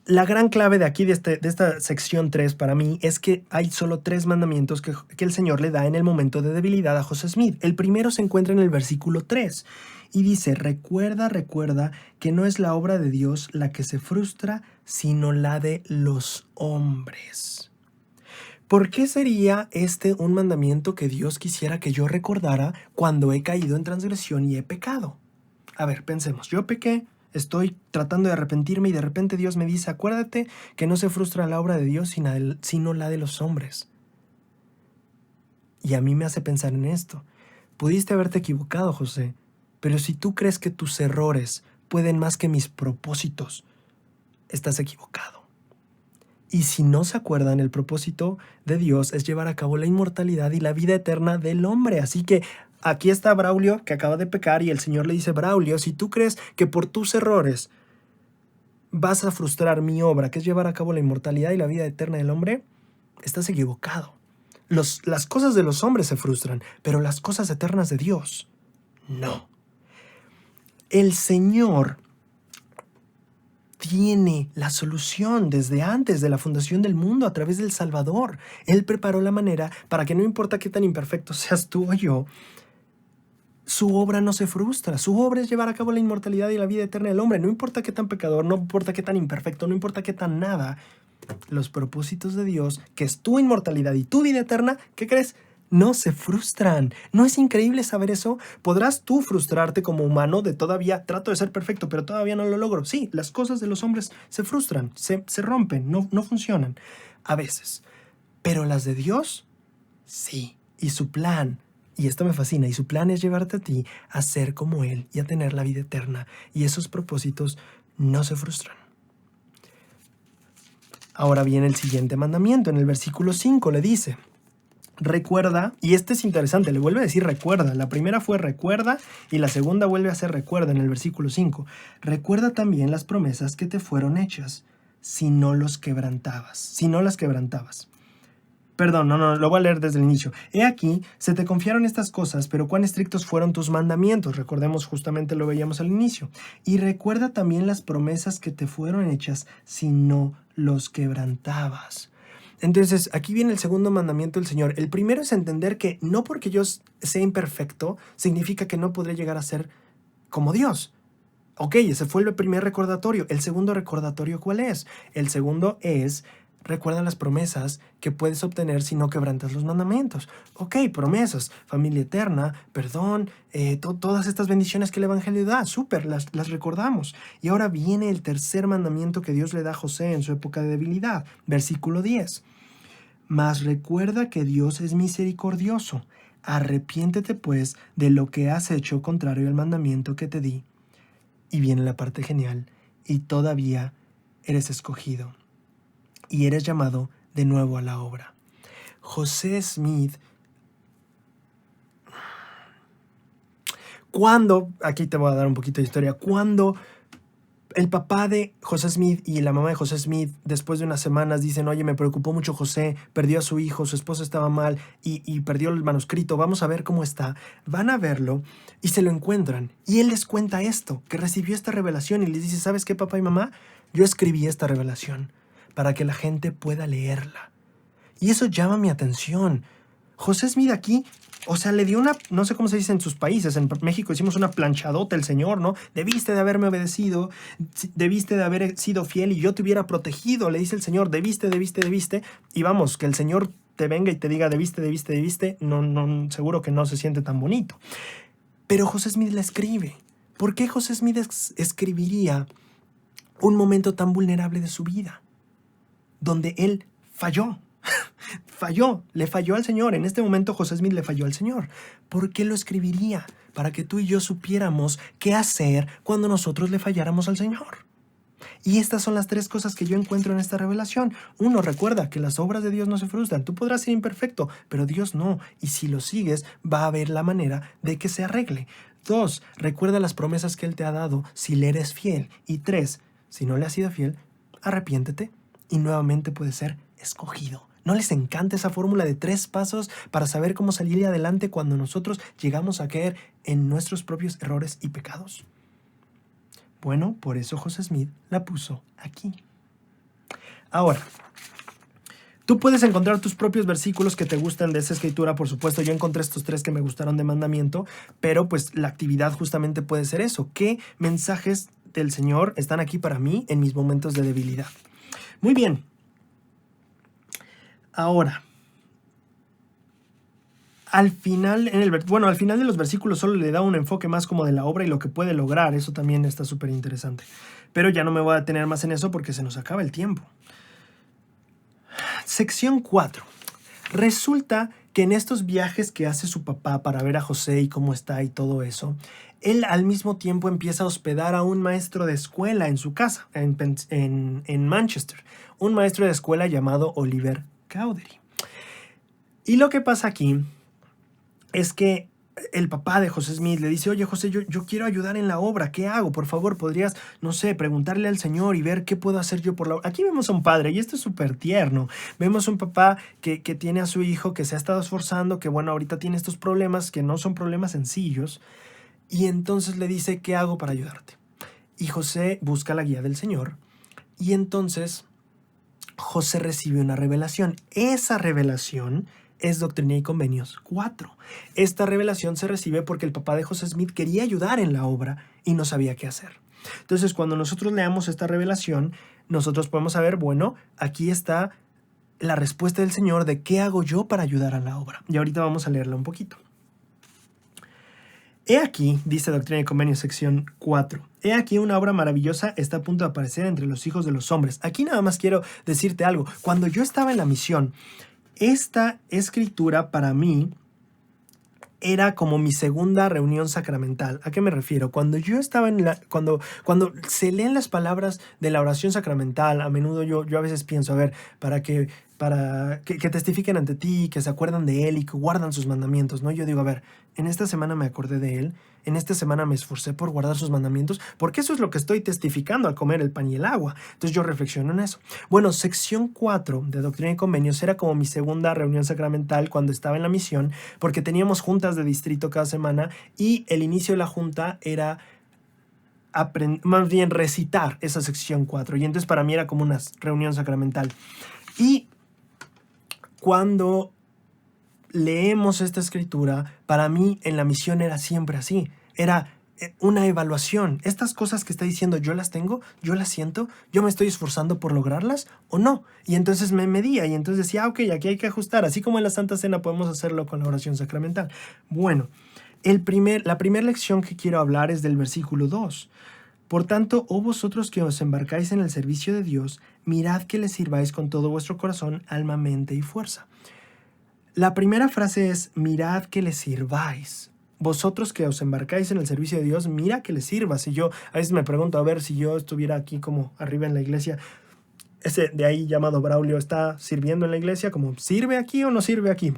la gran clave de aquí, de esta sección 3 para mí, es que hay solo 3 mandamientos que el Señor le da en el momento de debilidad a José Smith. El primero se encuentra en el versículo 3 y dice, recuerda que no es la obra de Dios la que se frustra, sino la de los hombres. ¿Por qué sería este un mandamiento que Dios quisiera que yo recordara cuando he caído en transgresión y he pecado? A ver, pensemos, yo pequé. Estoy tratando de arrepentirme y de repente Dios me dice, acuérdate que no se frustra la obra de Dios sino la de los hombres. Y a mí me hace pensar en esto. Pudiste haberte equivocado, José, pero si tú crees que tus errores pueden más que mis propósitos, estás equivocado. Y si no se acuerdan, el propósito de Dios es llevar a cabo la inmortalidad y la vida eterna del hombre. Así que aquí está Braulio, que acaba de pecar, y el Señor le dice, Braulio, si tú crees que por tus errores vas a frustrar mi obra, que es llevar a cabo la inmortalidad y la vida eterna del hombre, estás equivocado. Las cosas de los hombres se frustran, pero las cosas eternas de Dios, no. El Señor tiene la solución desde antes de la fundación del mundo a través del Salvador. Él preparó la manera para que no importa qué tan imperfecto seas tú o yo, su obra no se frustra. Su obra es llevar a cabo la inmortalidad y la vida eterna del hombre. No importa qué tan pecador, no importa qué tan imperfecto, no importa qué tan nada. Los propósitos de Dios, que es tu inmortalidad y tu vida eterna, ¿qué crees? No se frustran. ¿No es increíble saber eso? ¿Podrás tú frustrarte como humano de todavía trato de ser perfecto, pero todavía no lo logro? Sí, las cosas de los hombres se frustran, se rompen, no funcionan. A veces. Pero las de Dios, sí. Y su plan, y esto me fascina, y su plan es llevarte a ti a ser como Él y a tener la vida eterna. Y esos propósitos no se frustran. Ahora viene el siguiente mandamiento. En el versículo 5 le dice, recuerda, y este es interesante, le vuelve a decir recuerda. La primera fue recuerda y la segunda vuelve a ser recuerda en el versículo 5. Recuerda también las promesas que te fueron hechas, si no las quebrantabas. Perdón, no, lo voy a leer desde el inicio. He aquí, se te confiaron estas cosas, pero cuán estrictos fueron tus mandamientos. Recordemos, justamente lo veíamos al inicio. Y recuerda también las promesas que te fueron hechas, si no los quebrantabas. Entonces, aquí viene el segundo mandamiento del Señor. El primero es entender que no porque yo sea imperfecto, significa que no podré llegar a ser como Dios. Ok, ese fue el primer recordatorio. El segundo recordatorio, ¿cuál es? El segundo es, recuerda las promesas que puedes obtener si no quebrantas los mandamientos. Ok, promesas, familia eterna, perdón, todas estas bendiciones que el Evangelio da, súper, las recordamos. Y ahora viene el tercer mandamiento que Dios le da a José en su época de debilidad, versículo 10. Mas recuerda que Dios es misericordioso. Arrepiéntete pues de lo que has hecho contrario al mandamiento que te di. Y viene la parte genial. Y todavía eres escogido. Y eres llamado de nuevo a la obra. José Smith, aquí te voy a dar un poquito de historia, cuando el papá de José Smith y la mamá de José Smith, después de unas semanas, dicen, oye, me preocupó mucho José, perdió a su hijo, su esposa estaba mal y perdió el manuscrito, vamos a ver cómo está. Van a verlo y se lo encuentran. Y él les cuenta esto, que recibió esta revelación y les dice, ¿sabes qué, papá y mamá? Yo escribí esta revelación para que la gente pueda leerla. Y eso llama mi atención. José Smith aquí, o sea, le dio una, no sé cómo se dice en sus países, en México hicimos una planchadota el Señor, ¿no? Debiste de haberme obedecido, debiste de haber sido fiel y yo te hubiera protegido, le dice el Señor, debiste, y vamos, que el Señor te venga y te diga debiste, no, seguro que no se siente tan bonito. Pero José Smith la escribe. ¿Por qué José Smith escribiría un momento tan vulnerable de su vida, donde él falló. Le falló al Señor. En este momento José Smith le falló al Señor. ¿Por qué lo escribiría? Para que tú y yo supiéramos qué hacer cuando nosotros le falláramos al Señor. Y estas son las 3 cosas que yo encuentro en esta revelación. 1, recuerda que las obras de Dios no se frustran. Tú podrás ser imperfecto, pero Dios no. Y si lo sigues, va a haber la manera de que se arregle. 2, recuerda las promesas que Él te ha dado si le eres fiel. Y 3, si no le has sido fiel, arrepiéntete y nuevamente puedes ser escogido. ¿No les encanta esa fórmula de 3 pasos para saber cómo salir adelante cuando nosotros llegamos a caer en nuestros propios errores y pecados? Bueno, por eso José Smith la puso aquí. Ahora, tú puedes encontrar tus propios versículos que te gustan de esa escritura, por supuesto. Yo encontré estos 3 que me gustaron de mandamiento, pero pues la actividad justamente puede ser eso. ¿Qué mensajes del Señor están aquí para mí en mis momentos de debilidad? Muy bien. Ahora, al final de los versículos solo le da un enfoque más como de la obra y lo que puede lograr. Eso también está súper interesante. Pero ya no me voy a detener más en eso porque se nos acaba el tiempo. Sección 4. Resulta que en estos viajes que hace su papá para ver a José y cómo está y todo eso, él al mismo tiempo empieza a hospedar a un maestro de escuela en su casa, en Manchester. Un maestro de escuela llamado Oliver Cowdery. Y lo que pasa aquí es que el papá de José Smith le dice, oye José, yo quiero ayudar en la obra, ¿qué hago? Por favor, podrías, no sé, preguntarle al Señor y ver qué puedo hacer yo por la obra. Aquí vemos a un padre y esto es súper tierno. Vemos un papá que tiene a su hijo, que se ha estado esforzando, que bueno, ahorita tiene estos problemas que no son problemas sencillos. Y entonces le dice, ¿qué hago para ayudarte? Y José busca la guía del Señor. Y entonces José recibe una revelación. Esa revelación es Doctrina y Convenios 4. Esta revelación se recibe porque el papá de José Smith quería ayudar en la obra y no sabía qué hacer. Entonces, cuando nosotros leamos esta revelación, nosotros podemos saber, bueno, aquí está la respuesta del Señor de qué hago yo para ayudar a la obra. Y ahorita vamos a leerla un poquito. He aquí, dice Doctrina y Convenios, sección 4. He aquí una obra maravillosa está a punto de aparecer entre los hijos de los hombres. Aquí nada más quiero decirte algo. Cuando yo estaba en la misión, esta escritura para mí era como mi segunda reunión sacramental. ¿A qué me refiero? Cuando yo estaba cuando se leen las palabras de la oración sacramental, a menudo yo a veces pienso, a ver, para que testifiquen ante ti, que se acuerdan de Él y que guardan sus mandamientos, ¿no? Yo digo, a ver, en esta semana me acordé de Él, en esta semana me esforcé por guardar sus mandamientos, porque eso es lo que estoy testificando al comer el pan y el agua. Entonces yo reflexiono en eso. Bueno, sección 4 de Doctrina y Convenios era como mi segunda reunión sacramental cuando estaba en la misión, porque teníamos juntas de distrito cada semana y el inicio de la junta era más bien recitar esa sección 4. Y entonces para mí era como una reunión sacramental. Y cuando leemos esta escritura, para mí en la misión era siempre así. Era una evaluación. Estas cosas que está diciendo, ¿yo las tengo? ¿Yo las siento? ¿Yo me estoy esforzando por lograrlas o no? Y entonces me medía y entonces decía, ok, aquí hay que ajustar. Así como en la Santa Cena podemos hacerlo con la oración sacramental. Bueno, la primera lección que quiero hablar es del versículo 2. Por tanto, oh vosotros que os embarcáis en el servicio de Dios, mirad que le sirváis con todo vuestro corazón, alma, mente y fuerza. La primera frase es, mirad que le sirváis. Vosotros que os embarcáis en el servicio de Dios, mira que le sirvas. Y yo a veces me pregunto, a ver, si yo estuviera aquí como arriba en la iglesia, ese de ahí llamado Braulio está sirviendo en la iglesia, como ¿sirve aquí o no sirve aquí?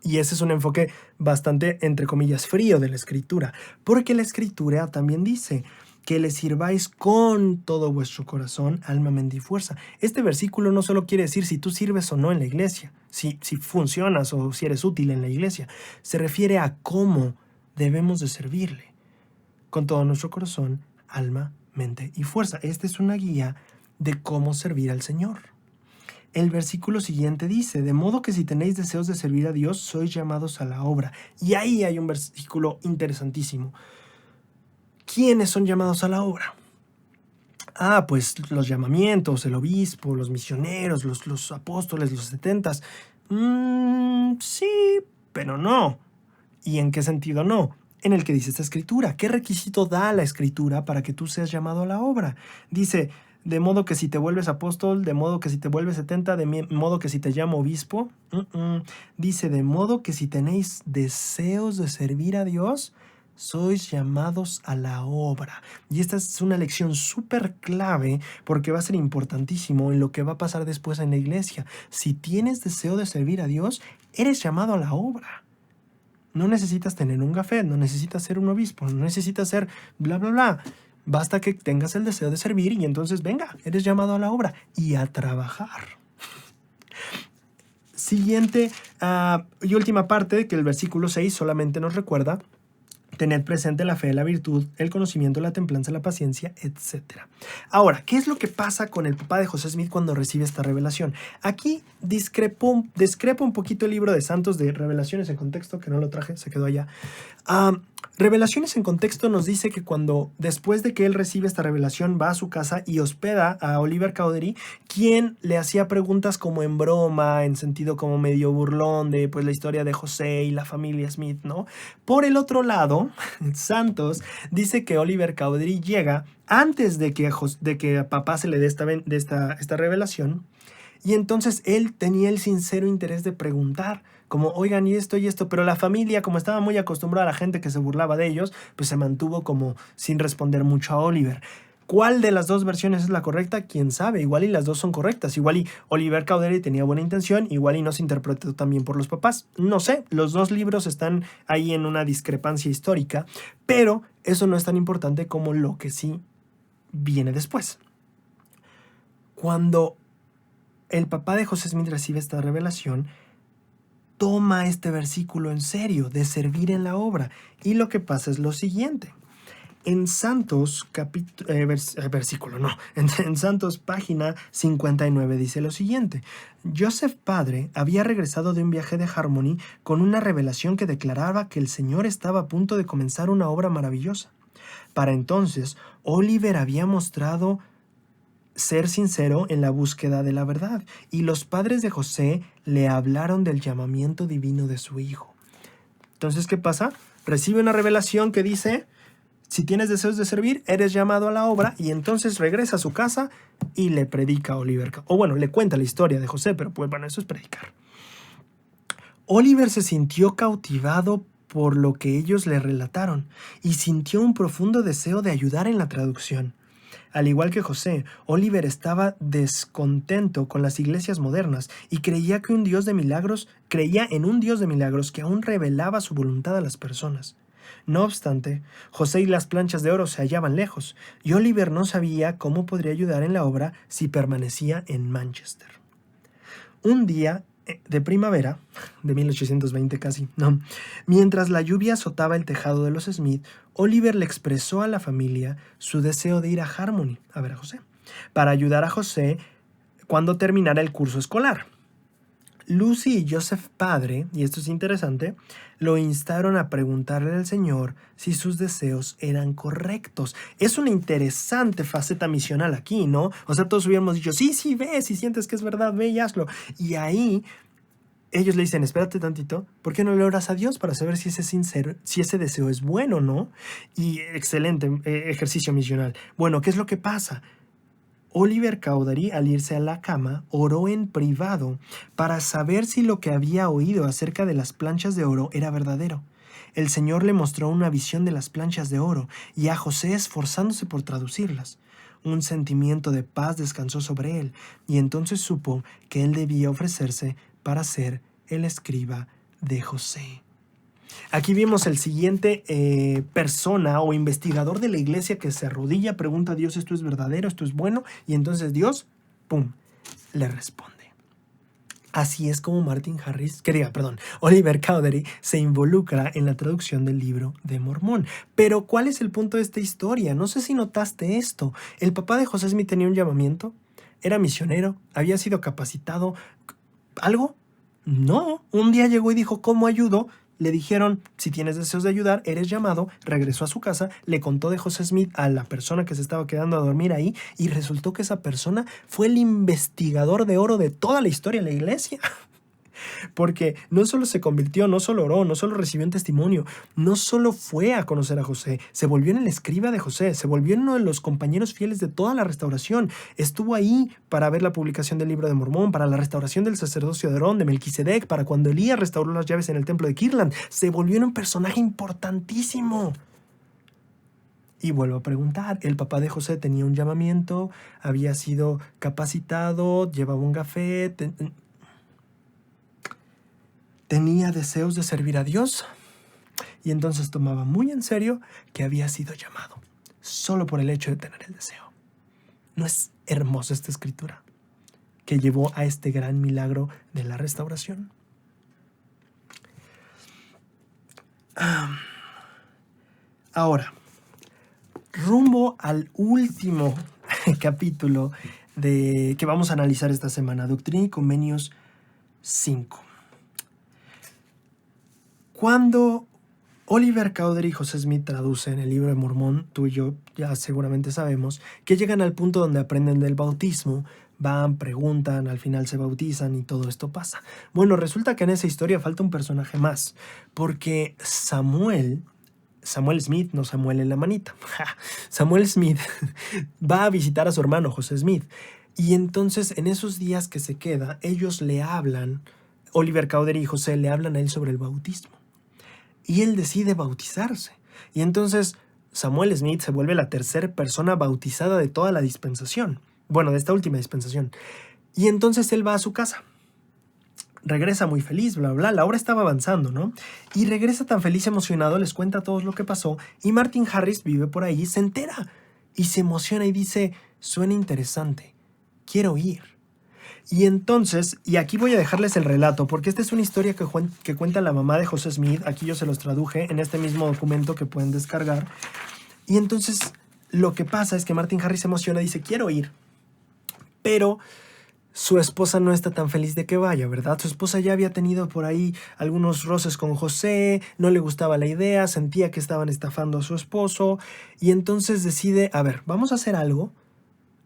Y ese es un enfoque bastante, entre comillas, frío de la escritura, porque la escritura también dice que le sirváis con todo vuestro corazón, alma, mente y fuerza. Este versículo no solo quiere decir si tú sirves o no en la iglesia, si funcionas o si eres útil en la iglesia, se refiere a cómo debemos de servirle, con todo nuestro corazón, alma, mente y fuerza. Esta es una guía de cómo servir al Señor. El versículo siguiente dice, de modo que si tenéis deseos de servir a Dios, sois llamados a la obra. Y ahí hay un versículo interesantísimo. ¿Quiénes son llamados a la obra? Pues los llamamientos, el obispo, los misioneros, los apóstoles, los 70. Sí, pero no. ¿Y en qué sentido no? en el que dice esta escritura. ¿Qué requisito da la escritura para que tú seas llamado a la obra? Dice, de modo que si te vuelves apóstol, de modo que si te vuelves 70, de modo que si te llamo obispo. Dice, de modo que si tenéis deseos de servir a Dios, sois llamados a la obra. Y esta es una lección súper clave porque va a ser importantísimo en lo que va a pasar después en la iglesia. Si tienes deseo de servir a Dios, eres llamado a la obra. No necesitas tener un gafet, no necesitas ser un obispo, no necesitas ser bla, bla, bla. Basta que tengas el deseo de servir y entonces venga, eres llamado a la obra y a trabajar. Siguiente y última parte que el versículo 6 solamente nos recuerda. Tened presente la fe, la virtud, el conocimiento, la templanza, la paciencia, etc. Ahora, ¿qué es lo que pasa con el papá de José Smith cuando recibe esta revelación? Aquí discrepa un poquito el libro de Santos de Revelaciones en Contexto, que no lo traje, se quedó allá. Revelaciones en Contexto nos dice que después de que él recibe esta revelación, va a su casa y hospeda a Oliver Cowdery, quien le hacía preguntas como en broma, en sentido como medio burlón de pues la historia de José y la familia Smith, ¿no? Por el otro lado, Santos dice que Oliver Cowdery llega antes de que a papá se le dé esta revelación, y entonces él tenía el sincero interés de preguntar, como, oigan, y esto, pero la familia, como estaba muy acostumbrada a la gente que se burlaba de ellos, pues se mantuvo como sin responder mucho a Oliver. ¿Cuál de las dos versiones es la correcta? ¿Quién sabe? Igual y las dos son correctas. Igual y Oliver Cowdery tenía buena intención, igual y no se interpretó también por los papás. No sé, los dos libros están ahí en una discrepancia histórica, pero eso no es tan importante como lo que sí viene después. Cuando el papá de José Smith recibe esta revelación, toma este versículo en serio, de servir en la obra. Y lo que pasa es lo siguiente. En Santos, en Santos página 59 dice lo siguiente. Joseph padre había regresado de un viaje de Harmony con una revelación que declaraba que el Señor estaba a punto de comenzar una obra maravillosa. Para entonces, Oliver había mostrado ser sincero en la búsqueda de la verdad, y los padres de José le hablaron del llamamiento divino de su hijo. Entonces, ¿qué pasa? Recibe una revelación que dice, si tienes deseos de servir, eres llamado a la obra, y entonces regresa a su casa y le predica a Oliver. O bueno, le cuenta la historia de José, pero pues bueno, eso es predicar. Oliver se sintió cautivado por lo que ellos le relataron y sintió un profundo deseo de ayudar en la traducción. Al igual que José, Oliver estaba descontento con las iglesias modernas y creía en un Dios de milagros que aún revelaba su voluntad a las personas. No obstante, José y las planchas de oro se hallaban lejos, y Oliver no sabía cómo podría ayudar en la obra si permanecía en Manchester. Un día de primavera, de 1820 casi, no, mientras la lluvia azotaba el tejado de los Smith, Oliver le expresó a la familia su deseo de ir a Harmony, a ver a José, para ayudar a José cuando terminara el curso escolar. Lucy y Joseph padre, y esto es interesante, lo instaron a preguntarle al Señor si sus deseos eran correctos. Es una interesante faceta misional aquí, ¿no? O sea, todos hubiéramos dicho, sí, ve, si sientes que es verdad, ve y hazlo. Y ahí ellos le dicen, espérate tantito, ¿por qué no le oras a Dios para saber si ese deseo es bueno, ¿no? Y excelente ejercicio misional. Bueno, ¿qué es lo que pasa? Oliver Cowdery, al irse a la cama, oró en privado para saber si lo que había oído acerca de las planchas de oro era verdadero. El Señor le mostró una visión de las planchas de oro y a José esforzándose por traducirlas. Un sentimiento de paz descansó sobre él, y entonces supo que él debía ofrecerse para ser el escriba de José. Aquí vimos el siguiente persona o investigador de la iglesia que se arrodilla, pregunta a Dios, ¿esto es verdadero? ¿Esto es bueno? Y entonces Dios, ¡pum!, le responde. Así es como Oliver Cowdery se involucra en la traducción del libro de Mormón. Pero, ¿cuál es el punto de esta historia? No sé si notaste esto. ¿El papá de José Smith tenía un llamamiento? ¿Era misionero? ¿Había sido capacitado? ¿Algo? No. Un día llegó y dijo, ¿cómo ayudo? Le dijeron, si tienes deseos de ayudar, eres llamado. Regresó a su casa, le contó de José Smith a la persona que se estaba quedando a dormir ahí, y resultó que esa persona fue el investigador de oro de toda la historia de la iglesia. Porque no solo se convirtió, no solo oró, no solo recibió un testimonio, no solo fue a conocer a José, se volvió en el escriba de José, se volvió en uno de los compañeros fieles de toda la restauración. Estuvo ahí para ver la publicación del libro de Mormón, para la restauración del sacerdocio de Aarón, de Melquisedec, para cuando Elías restauró las llaves en el templo de Kirtland. Se volvió en un personaje importantísimo. Y vuelvo a preguntar, el papá de José tenía un llamamiento, había sido capacitado, llevaba un café, tenía deseos de servir a Dios, y entonces tomaba muy en serio que había sido llamado, solo por el hecho de tener el deseo. ¿No es hermosa esta escritura que llevó a este gran milagro de la restauración? Ahora, rumbo al último capítulo que vamos a analizar esta semana, Doctrina y Convenios 5. Cuando Oliver Cowdery y José Smith traducen el libro de Mormón, tú y yo ya seguramente sabemos que llegan al punto donde aprenden del bautismo, van, preguntan, al final se bautizan y todo esto pasa. Bueno, resulta que en esa historia falta un personaje más, porque Samuel Smith, no Samuel en la manita, Samuel Smith va a visitar a su hermano José Smith, y entonces en esos días que se queda, ellos le hablan, Oliver Cowdery y José le hablan a él sobre el bautismo. Y él decide bautizarse. Y entonces Samuel Smith se vuelve la tercera persona bautizada de toda la dispensación. Bueno, de esta última dispensación. Y entonces él va a su casa. Regresa muy feliz, bla, bla, la obra estaba avanzando, ¿no? Y regresa tan feliz, emocionado, les cuenta a todos lo que pasó. Y Martin Harris vive por ahí, se entera. Y se emociona y dice, suena interesante, quiero ir. Y entonces, y aquí voy a dejarles el relato, porque esta es una historia que cuenta la mamá de José Smith. Aquí yo se los traduje en este mismo documento que pueden descargar. Y entonces lo que pasa es que Martin Harris se emociona y dice, quiero ir. Pero su esposa no está tan feliz de que vaya, ¿verdad? Su esposa ya había tenido por ahí algunos roces con José, no le gustaba la idea, sentía que estaban estafando a su esposo. Y entonces decide, a ver, vamos a hacer algo.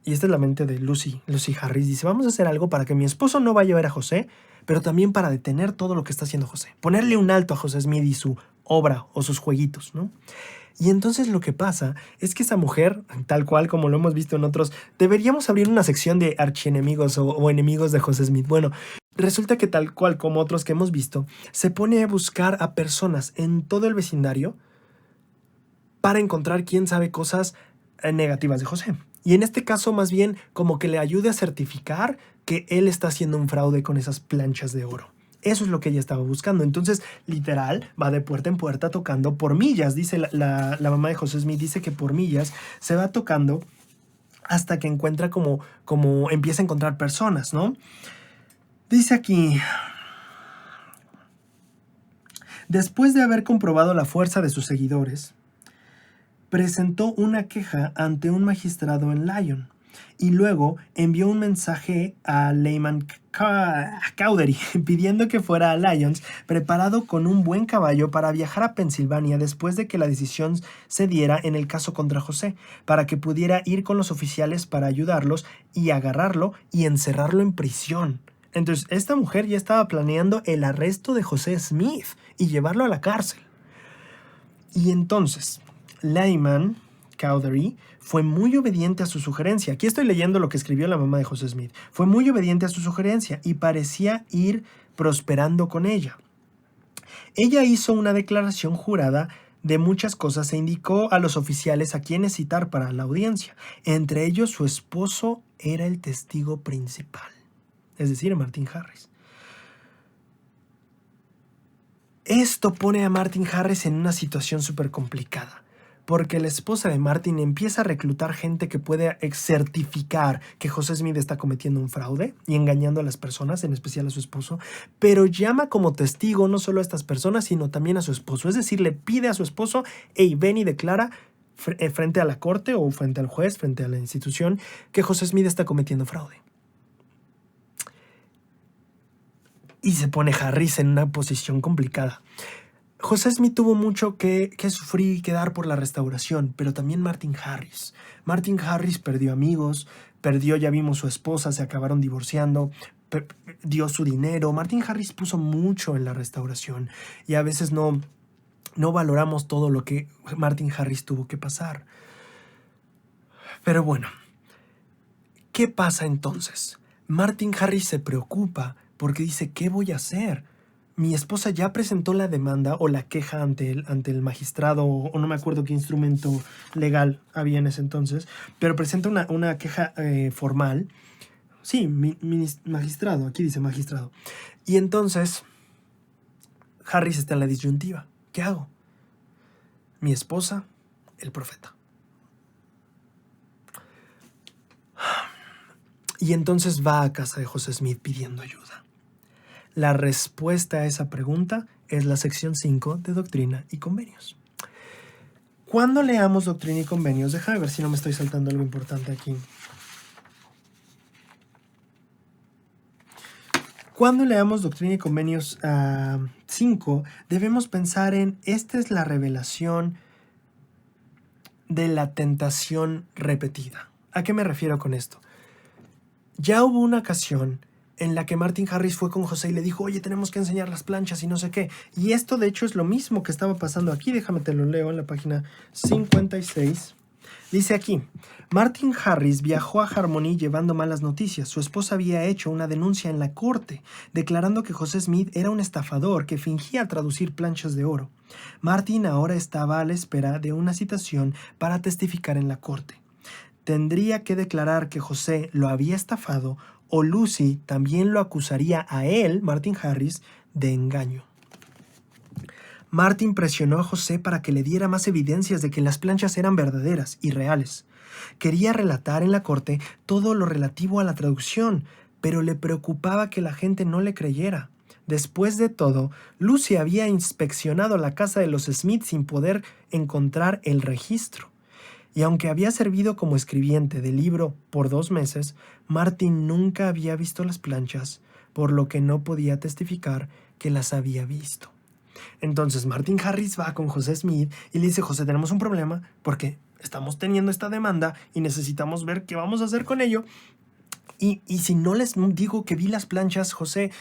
Y esta es la mente de Lucy Harris. Dice, vamos a hacer algo para que mi esposo no vaya a ver a José, pero también para detener todo lo que está haciendo José. Ponerle un alto a José Smith y su obra o sus jueguitos, ¿no? Y entonces lo que pasa es que esa mujer, tal cual como lo hemos visto en otros, deberíamos abrir una sección de archienemigos o enemigos de José Smith. Bueno, resulta que tal cual como otros que hemos visto, se pone a buscar a personas en todo el vecindario para encontrar quién sabe cosas negativas de José. Y en este caso, más bien, como que le ayude a certificar que él está haciendo un fraude con esas planchas de oro. Eso es lo que ella estaba buscando. Entonces, literal, va de puerta en puerta tocando por millas. Dice la mamá de José Smith, dice que por millas se va tocando hasta que encuentra como empieza a encontrar personas, ¿no? Dice aquí, después de haber comprobado la fuerza de sus seguidores, presentó una queja ante un magistrado en Lyon y luego envió un mensaje a Lyman Cowdery pidiendo que fuera a Lyons preparado con un buen caballo para viajar a Pensilvania después de que la decisión se diera en el caso contra José, para que pudiera ir con los oficiales para ayudarlos y agarrarlo y encerrarlo en prisión. Entonces, esta mujer ya estaba planeando el arresto de José Smith y llevarlo a la cárcel. Y entonces Lyman Cowdery fue muy obediente a su sugerencia. Aquí estoy leyendo lo que escribió la mamá de José Smith. Fue muy obediente a su sugerencia y parecía ir prosperando con ella. Ella hizo una declaración jurada de muchas cosas e indicó a los oficiales a quienes citar para la audiencia. Entre ellos, su esposo era el testigo principal, es decir, Martin Harris. Esto pone a Martin Harris en una situación súper complicada, porque la esposa de Martin empieza a reclutar gente que puede certificar que José Smith está cometiendo un fraude y engañando a las personas, en especial a su esposo, pero llama como testigo no solo a estas personas, sino también a su esposo. Es decir, le pide a su esposo, hey, ven y declara frente a la corte o frente al juez, frente a la institución, que José Smith está cometiendo fraude. Y se pone Harris en una posición complicada. José Smith tuvo mucho que sufrir y que dar por la restauración, pero también Martin Harris. Martin Harris perdió amigos, ya vimos su esposa, se acabaron divorciando, dio su dinero. Martin Harris puso mucho en la restauración y a veces no valoramos todo lo que Martin Harris tuvo que pasar. Pero bueno, ¿qué pasa entonces? Martin Harris se preocupa porque dice, ¿qué voy a hacer? Mi esposa ya presentó la demanda o la queja ante el magistrado, o no me acuerdo qué instrumento legal había en ese entonces, pero presenta una queja formal. Sí, magistrado, aquí dice magistrado. Y entonces Harris está en la disyuntiva. ¿Qué hago? Mi esposa, el profeta. Y entonces va a casa de José Smith pidiendo ayuda. La respuesta a esa pregunta es la sección 5 de Doctrina y Convenios. Cuando leamos Doctrina y Convenios, déjame ver si no me estoy saltando algo importante aquí. Cuando leamos Doctrina y Convenios 5, debemos pensar en, esta es la revelación de la tentación repetida. ¿A qué me refiero con esto? Ya hubo una ocasión en la que Martin Harris fue con José y le dijo, oye, tenemos que enseñar las planchas y no sé qué. Y esto, de hecho, es lo mismo que estaba pasando aquí. Déjame te lo leo en la página 56. Dice aquí, Martin Harris viajó a Harmony llevando malas noticias. Su esposa había hecho una denuncia en la corte, declarando que José Smith era un estafador que fingía traducir planchas de oro. Martin ahora estaba a la espera de una citación para testificar en la corte. Tendría que declarar que José lo había estafado o Lucy también lo acusaría a él, Martin Harris, de engaño. Martin presionó a José para que le diera más evidencias de que las planchas eran verdaderas y reales. Quería relatar en la corte todo lo relativo a la traducción, pero le preocupaba que la gente no le creyera. Después de todo, Lucy había inspeccionado la casa de los Smith sin poder encontrar el registro. Y aunque había servido como escribiente del libro por 2 meses, Martin nunca había visto las planchas, por lo que no podía testificar que las había visto. Entonces Martin Harris va con José Smith y le dice, José, tenemos un problema porque estamos teniendo esta demanda y necesitamos ver qué vamos a hacer con ello. Y si no les digo que vi las planchas, José,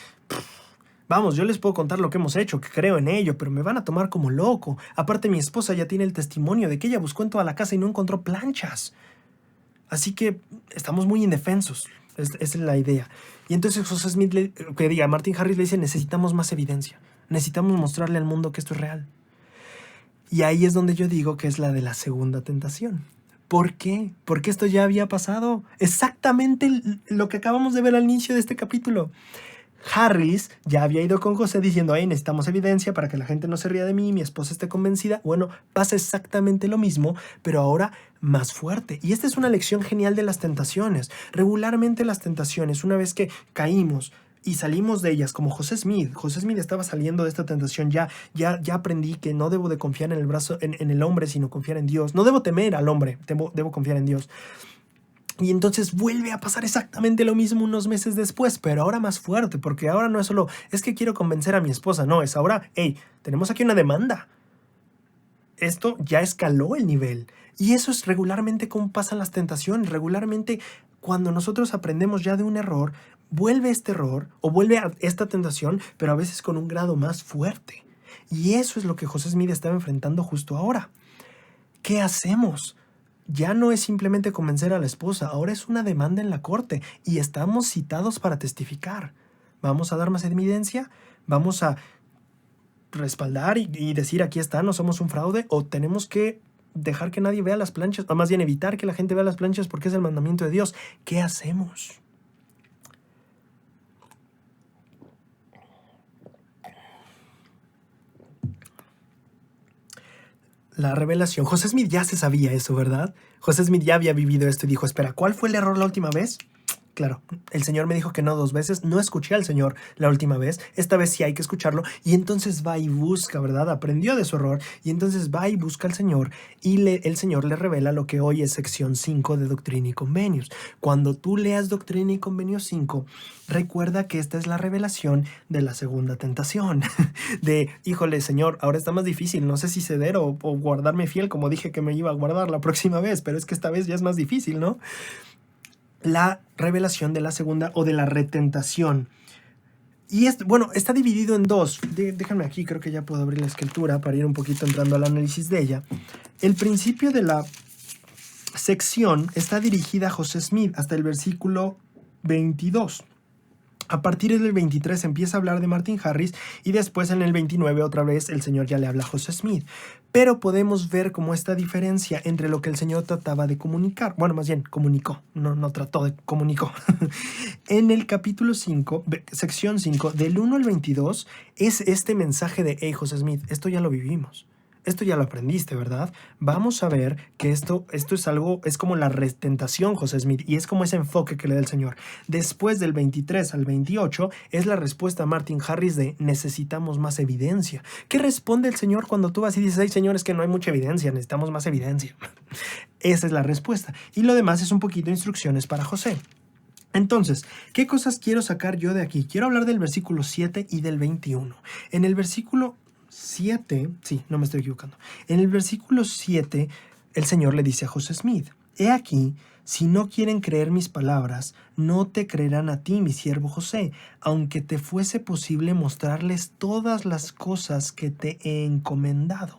vamos, yo les puedo contar lo que hemos hecho, que creo en ello, pero me van a tomar como loco. Aparte, mi esposa ya tiene el testimonio de que ella buscó en toda la casa y no encontró planchas. Así que estamos muy indefensos. Esa es la idea. Y entonces José Smith, Martin Harris le dice, necesitamos más evidencia. Necesitamos mostrarle al mundo que esto es real. Y ahí es donde yo digo que es la de la segunda tentación. ¿Por qué? Porque esto ya había pasado. Exactamente lo que acabamos de ver al inicio de este capítulo. Harris ya había ido con José diciendo, necesitamos evidencia para que la gente no se ría de mí, mi esposa esté convencida. Bueno, pasa exactamente lo mismo, pero ahora más fuerte. Y esta es una lección genial de las tentaciones. Regularmente las tentaciones, una vez que caímos y salimos de ellas, como José Smith estaba saliendo de esta tentación, ya aprendí que no debo de confiar en el hombre, sino confiar en Dios. No debo temer al hombre, debo confiar en Dios. Y entonces vuelve a pasar exactamente lo mismo unos meses después, pero ahora más fuerte, porque ahora no es solo, es que quiero convencer a mi esposa, no, es ahora, tenemos aquí una demanda. Esto ya escaló el nivel. Y eso es regularmente como pasan las tentaciones. Regularmente, cuando nosotros aprendemos ya de un error, vuelve este error o vuelve a esta tentación, pero a veces con un grado más fuerte. Y eso es lo que José Smith estaba enfrentando justo ahora. ¿Qué hacemos? Ya no es simplemente convencer a la esposa, ahora es una demanda en la corte y estamos citados para testificar. ¿Vamos a dar más evidencia? ¿Vamos a respaldar y decir aquí está, no somos un fraude? ¿O tenemos que dejar que nadie vea las planchas? O más bien evitar que la gente vea las planchas porque es el mandamiento de Dios. ¿Qué hacemos? La revelación. José Smith ya se sabía eso, ¿verdad? José Smith ya había vivido esto y dijo, espera, ¿cuál fue el error la última vez? Claro, el Señor me dijo que no 2 veces, no escuché al Señor la última vez, esta vez sí hay que escucharlo, y entonces va y busca, ¿verdad? Aprendió de su error, y entonces va y busca al Señor, y el Señor le revela lo que hoy es sección 5 de Doctrina y Convenios. Cuando tú leas Doctrina y Convenios 5, recuerda que esta es la revelación de la segunda tentación, de, híjole, Señor, ahora está más difícil, no sé si ceder o guardarme fiel, como dije que me iba a guardar la próxima vez, pero es que esta vez ya es más difícil, ¿no? la revelación de la segunda o de la retentación. Y está dividido en dos. Déjenme aquí, creo que ya puedo abrir la escritura para ir un poquito entrando al análisis de ella. El principio de la sección está dirigida a José Smith hasta el versículo 22. A partir del 23 empieza a hablar de Martin Harris y después en el 29 otra vez el Señor ya le habla a José Smith. Pero podemos ver como esta diferencia entre lo que el Señor trataba de comunicar. Bueno, más bien comunicó, no trató de comunicó. En el capítulo 5, sección 5, del 1 al 22, es este mensaje de, hey José Smith, esto ya lo vivimos. Esto ya lo aprendiste, ¿verdad? Vamos a ver que esto es algo, es como la retentación, José Smith, y es como ese enfoque que le da el Señor. Después del 23 al 28 es la respuesta a Martin Harris de necesitamos más evidencia. ¿Qué responde el Señor cuando tú vas y dices, hey, Señor, es que no hay mucha evidencia, necesitamos más evidencia? Esa es la respuesta. Y lo demás es un poquito instrucciones para José. Entonces, ¿qué cosas quiero sacar yo de aquí? Quiero hablar del versículo 7 y del 21. En el versículo 7, sí, no me estoy equivocando. En el versículo 7, el Señor le dice a José Smith, he aquí, si no quieren creer mis palabras, no te creerán a ti, mi siervo José, aunque te fuese posible mostrarles todas las cosas que te he encomendado.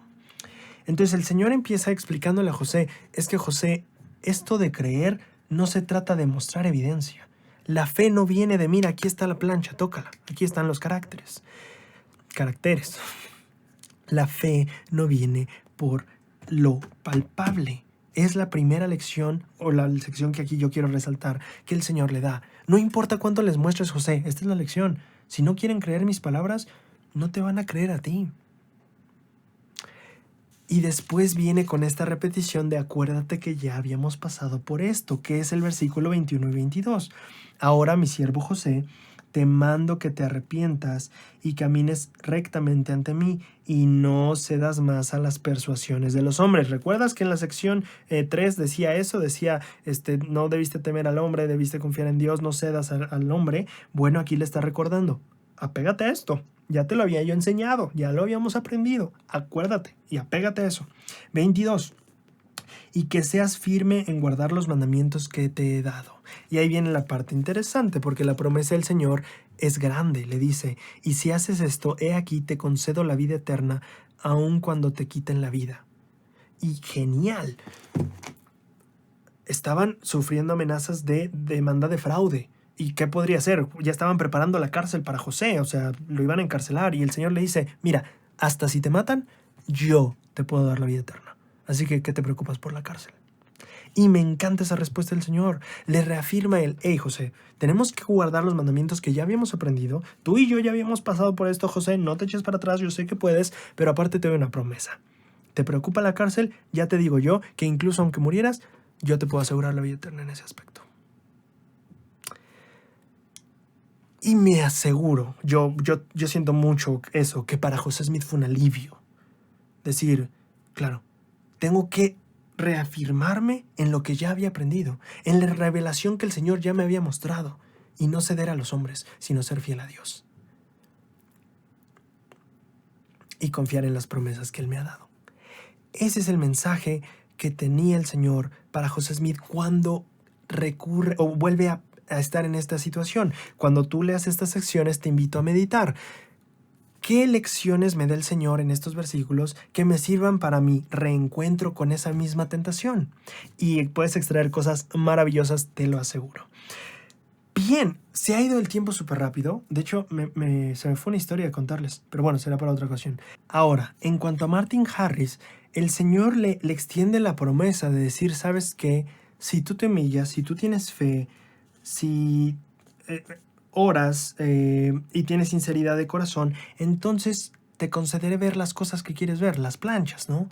Entonces el Señor empieza explicándole a José, es que José, esto de creer no se trata de mostrar evidencia. La fe no viene de, mira, aquí está la plancha, tócala, aquí están los caracteres. La fe no viene por lo palpable. Es la primera lección o la sección que aquí yo quiero resaltar que el Señor le da. No importa cuánto les muestres, José, esta es la lección. Si no quieren creer mis palabras, no te van a creer a ti. Y después viene con esta repetición de acuérdate que ya habíamos pasado por esto, que es el versículo 21 y 22. Ahora, mi siervo José, te mando que te arrepientas y camines rectamente ante mí y no cedas más a las persuasiones de los hombres. ¿Recuerdas que en la sección 3 decía eso? Decía, no debiste temer al hombre, debiste confiar en Dios, no cedas al hombre. Bueno, aquí le está recordando, apégate a esto. Ya te lo había yo enseñado, ya lo habíamos aprendido. Acuérdate y apégate a eso. 22. Y que seas firme en guardar los mandamientos que te he dado. Y ahí viene la parte interesante, porque la promesa del Señor es grande. Le dice, y si haces esto, he aquí te concedo la vida eterna, aun cuando te quiten la vida. Y genial. Estaban sufriendo amenazas de demanda de fraude. ¿Y qué podría ser? Ya estaban preparando la cárcel para José, o sea, lo iban a encarcelar. Y el Señor le dice, mira, hasta si te matan, yo te puedo dar la vida eterna. Así que, ¿qué te preocupas por la cárcel? Y me encanta esa respuesta del Señor. Le reafirma él, hey José, tenemos que guardar los mandamientos que ya habíamos aprendido. Tú y yo ya habíamos pasado por esto, José, no te eches para atrás, yo sé que puedes, pero aparte te doy una promesa. ¿Te preocupa la cárcel? Ya te digo yo que incluso aunque murieras, yo te puedo asegurar la vida eterna en ese aspecto. Y me aseguro, yo siento mucho eso, que para José Smith fue un alivio. Decir, claro, tengo que reafirmarme en lo que ya había aprendido, en la revelación que el Señor ya me había mostrado, y no ceder a los hombres, sino ser fiel a Dios. Y confiar en las promesas que Él me ha dado. Ese es el mensaje que tenía el Señor para José Smith cuando recurre o vuelve a estar en esta situación. Cuando tú leas estas secciones, te invito a meditar. ¿Qué lecciones me da el Señor en estos versículos que me sirvan para mi reencuentro con esa misma tentación? Y puedes extraer cosas maravillosas, te lo aseguro. Bien, se ha ido el tiempo súper rápido. De hecho, se me fue una historia de contarles, pero bueno, será para otra ocasión. Ahora, en cuanto a Martin Harris, el Señor le extiende la promesa de decir, ¿sabes qué? Si tú te humillas, si tú tienes fe, si oras y tienes sinceridad de corazón, entonces te concederé ver las cosas que quieres ver, las planchas, ¿no?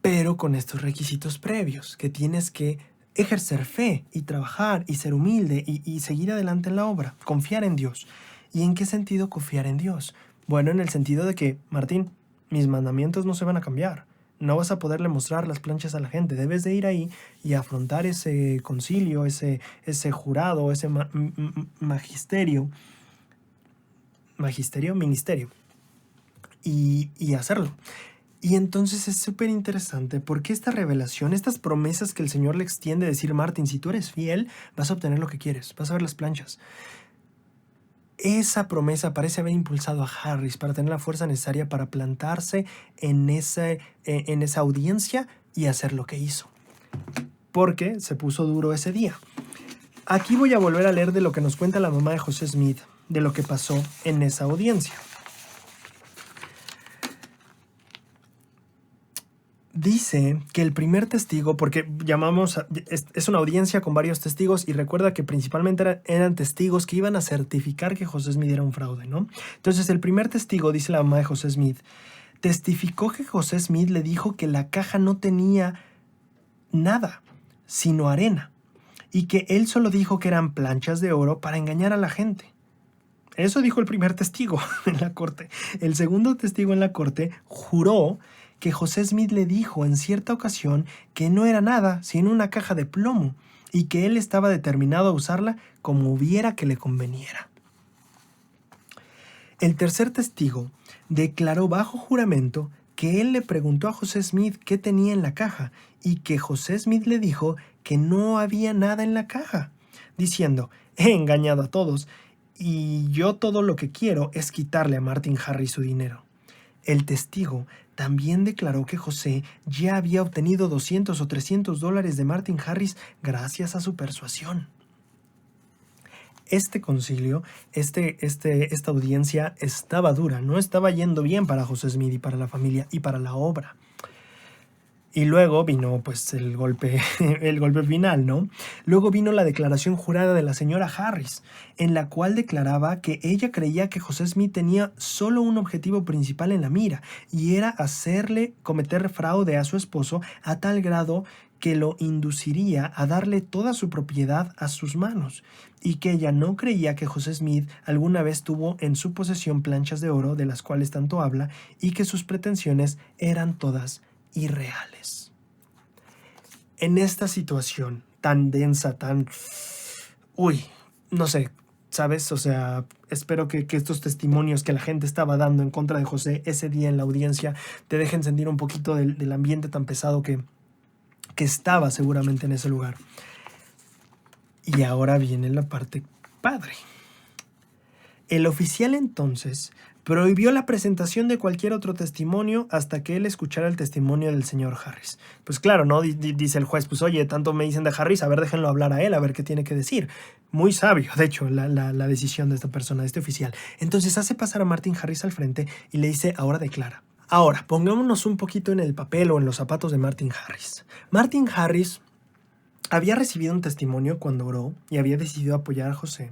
Pero con estos requisitos previos, que tienes que ejercer fe y trabajar y ser humilde y seguir adelante en la obra, confiar en Dios. ¿Y en qué sentido confiar en Dios? Bueno, en el sentido de que, Martín, mis mandamientos no se van a cambiar. No vas a poderle mostrar las planchas a la gente. Debes de ir ahí y afrontar ese concilio, ese jurado, ese ministerio, y hacerlo. Y entonces es súper interesante porque esta revelación, estas promesas que el Señor le extiende, decir, Martin, si tú eres fiel, vas a obtener lo que quieres, vas a ver las planchas. Esa promesa parece haber impulsado a Harris para tener la fuerza necesaria para plantarse en esa audiencia y hacer lo que hizo. Porque se puso duro ese día. Aquí voy a volver a leer de lo que nos cuenta la mamá de José Smith, de lo que pasó en esa audiencia. Dice que el primer testigo, porque es una audiencia con varios testigos y recuerda que principalmente eran testigos que iban a certificar que José Smith era un fraude, ¿no? Entonces el primer testigo, dice la mamá de José Smith, testificó que José Smith le dijo que la caja no tenía nada, sino arena, y que él solo dijo que eran planchas de oro para engañar a la gente. Eso dijo el primer testigo en la corte. El segundo testigo en la corte juró que José Smith le dijo en cierta ocasión que no era nada sino una caja de plomo y que él estaba determinado a usarla como hubiera que le conveniera. El tercer testigo declaró bajo juramento que él le preguntó a José Smith qué tenía en la caja y que José Smith le dijo que no había nada en la caja, diciendo, he engañado a todos y yo todo lo que quiero es quitarle a Martin Harris su dinero. El testigo también declaró que José ya había obtenido $200 o $300 de Martin Harris gracias a su persuasión. Este concilio, esta audiencia estaba dura, no estaba yendo bien para José Smith y para la familia y para la obra. Y luego vino pues el golpe final, ¿no? Luego vino la declaración jurada de la señora Harris, en la cual declaraba que ella creía que José Smith tenía solo un objetivo principal en la mira, y era hacerle cometer fraude a su esposo a tal grado que lo induciría a darle toda su propiedad a sus manos, y que ella no creía que José Smith alguna vez tuvo en su posesión planchas de oro de las cuales tanto habla, y que sus pretensiones eran todas irreales. En esta situación tan densa, no sé, ¿sabes? O sea, espero que estos testimonios que la gente estaba dando en contra de José ese día en la audiencia te dejen sentir un poquito del ambiente tan pesado que estaba seguramente en ese lugar. Y ahora viene la parte padre. El oficial entonces prohibió la presentación de cualquier otro testimonio hasta que él escuchara el testimonio del señor Harris. Pues claro, ¿no? Dice el juez, pues oye, tanto me dicen de Harris, a ver, déjenlo hablar a él, a ver qué tiene que decir. Muy sabio, de hecho, la decisión de esta persona, de este oficial. Entonces hace pasar a Martin Harris al frente y le dice, ahora declara. Ahora, pongámonos un poquito en el papel o en los zapatos de Martin Harris. Martin Harris había recibido un testimonio cuando oró y había decidido apoyar a José.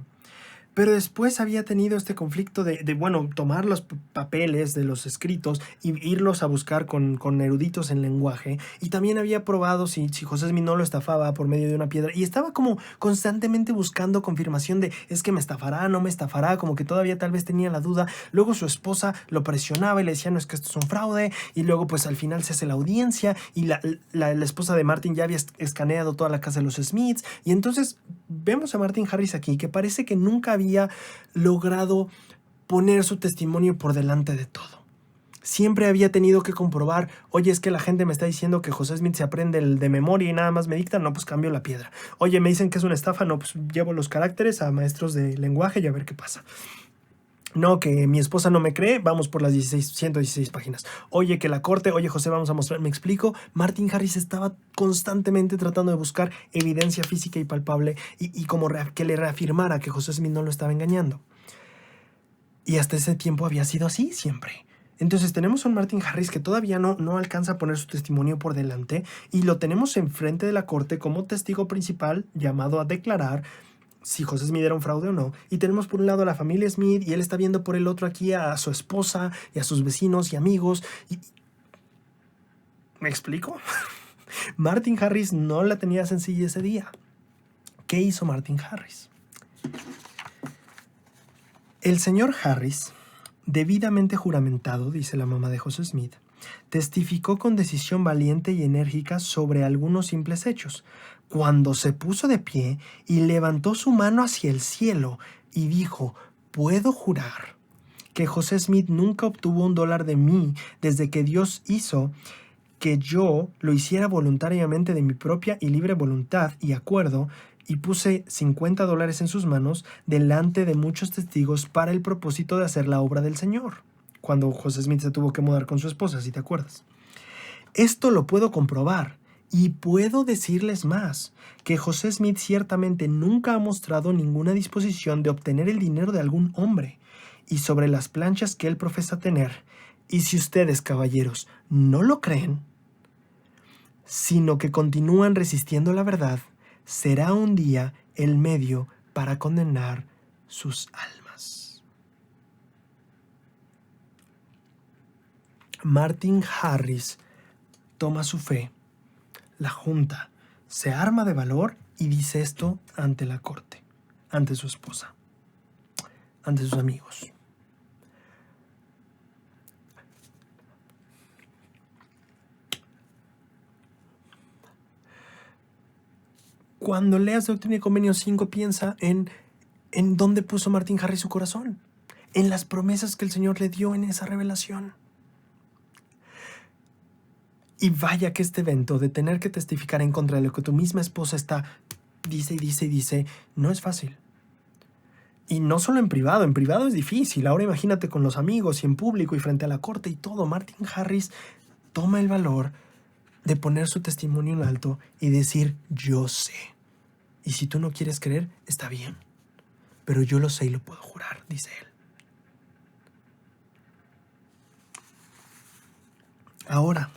Pero después había tenido este conflicto de tomar los papeles de los escritos y irlos a buscar con eruditos en lenguaje. Y también había probado si José Smith no lo estafaba por medio de una piedra. Y estaba como constantemente buscando confirmación de es que me estafará, no me estafará, como que todavía tal vez tenía la duda. Luego su esposa lo presionaba y le decía no, es que esto es un fraude. Y luego pues al final se hace la audiencia y la esposa de Martin ya había escaneado toda la casa de los Smiths. Y entonces vemos a Martin Harris aquí que parece que nunca había logrado poner su testimonio por delante de todo. Siempre había tenido que comprobar, oye, es que la gente me está diciendo que José Smith se aprende el de memoria y nada más me dicta, no, pues cambio la piedra. Oye, me dicen que es una estafa, no, pues llevo los caracteres a maestros de lenguaje y a ver qué pasa. No, que mi esposa no me cree, vamos por las 116 páginas. Oye, que la corte, oye, José, vamos a mostrar. Me explico, Martin Harris estaba constantemente tratando de buscar evidencia física y palpable y como que le reafirmara que José Smith no lo estaba engañando. Y hasta ese tiempo había sido así siempre. Entonces tenemos a un Martin Harris que todavía no alcanza a poner su testimonio por delante y lo tenemos enfrente de la corte como testigo principal llamado a declarar si José Smith era un fraude o no. Y tenemos por un lado a la familia Smith y él está viendo por el otro aquí a su esposa y a sus vecinos y amigos. ¿Me explico? Martin Harris no la tenía sencilla ese día. ¿Qué hizo Martin Harris? El señor Harris, debidamente juramentado, dice la mamá de José Smith, testificó con decisión valiente y enérgica sobre algunos simples hechos, cuando se puso de pie y levantó su mano hacia el cielo y dijo, puedo jurar que José Smith nunca obtuvo $1 de mí desde que Dios hizo que yo lo hiciera voluntariamente de mi propia y libre voluntad y acuerdo, y puse $50 en sus manos delante de muchos testigos para el propósito de hacer la obra del Señor, cuando José Smith se tuvo que mudar con su esposa, si te acuerdas. Esto lo puedo comprobar, y puedo decirles más, que José Smith ciertamente nunca ha mostrado ninguna disposición de obtener el dinero de algún hombre, y sobre las planchas que él profesa tener, y si ustedes, caballeros, no lo creen, sino que continúan resistiendo la verdad, será un día el medio para condenar sus almas. Martin Harris toma su fe, la junta, se arma de valor y dice esto ante la corte, ante su esposa, ante sus amigos. Cuando leas Doctrina y Convenios 5, piensa en dónde puso Martin Harris su corazón, en las promesas que el Señor le dio en esa revelación. Y vaya que este evento de tener que testificar en contra de lo que tu misma esposa dice, no es fácil. Y no solo en privado es difícil. Ahora imagínate con los amigos y en público y frente a la corte y todo. Martin Harris toma el valor de poner su testimonio en alto y decir, yo sé. Y si tú no quieres creer, está bien. Pero yo lo sé y lo puedo jurar, dice él. Ahora,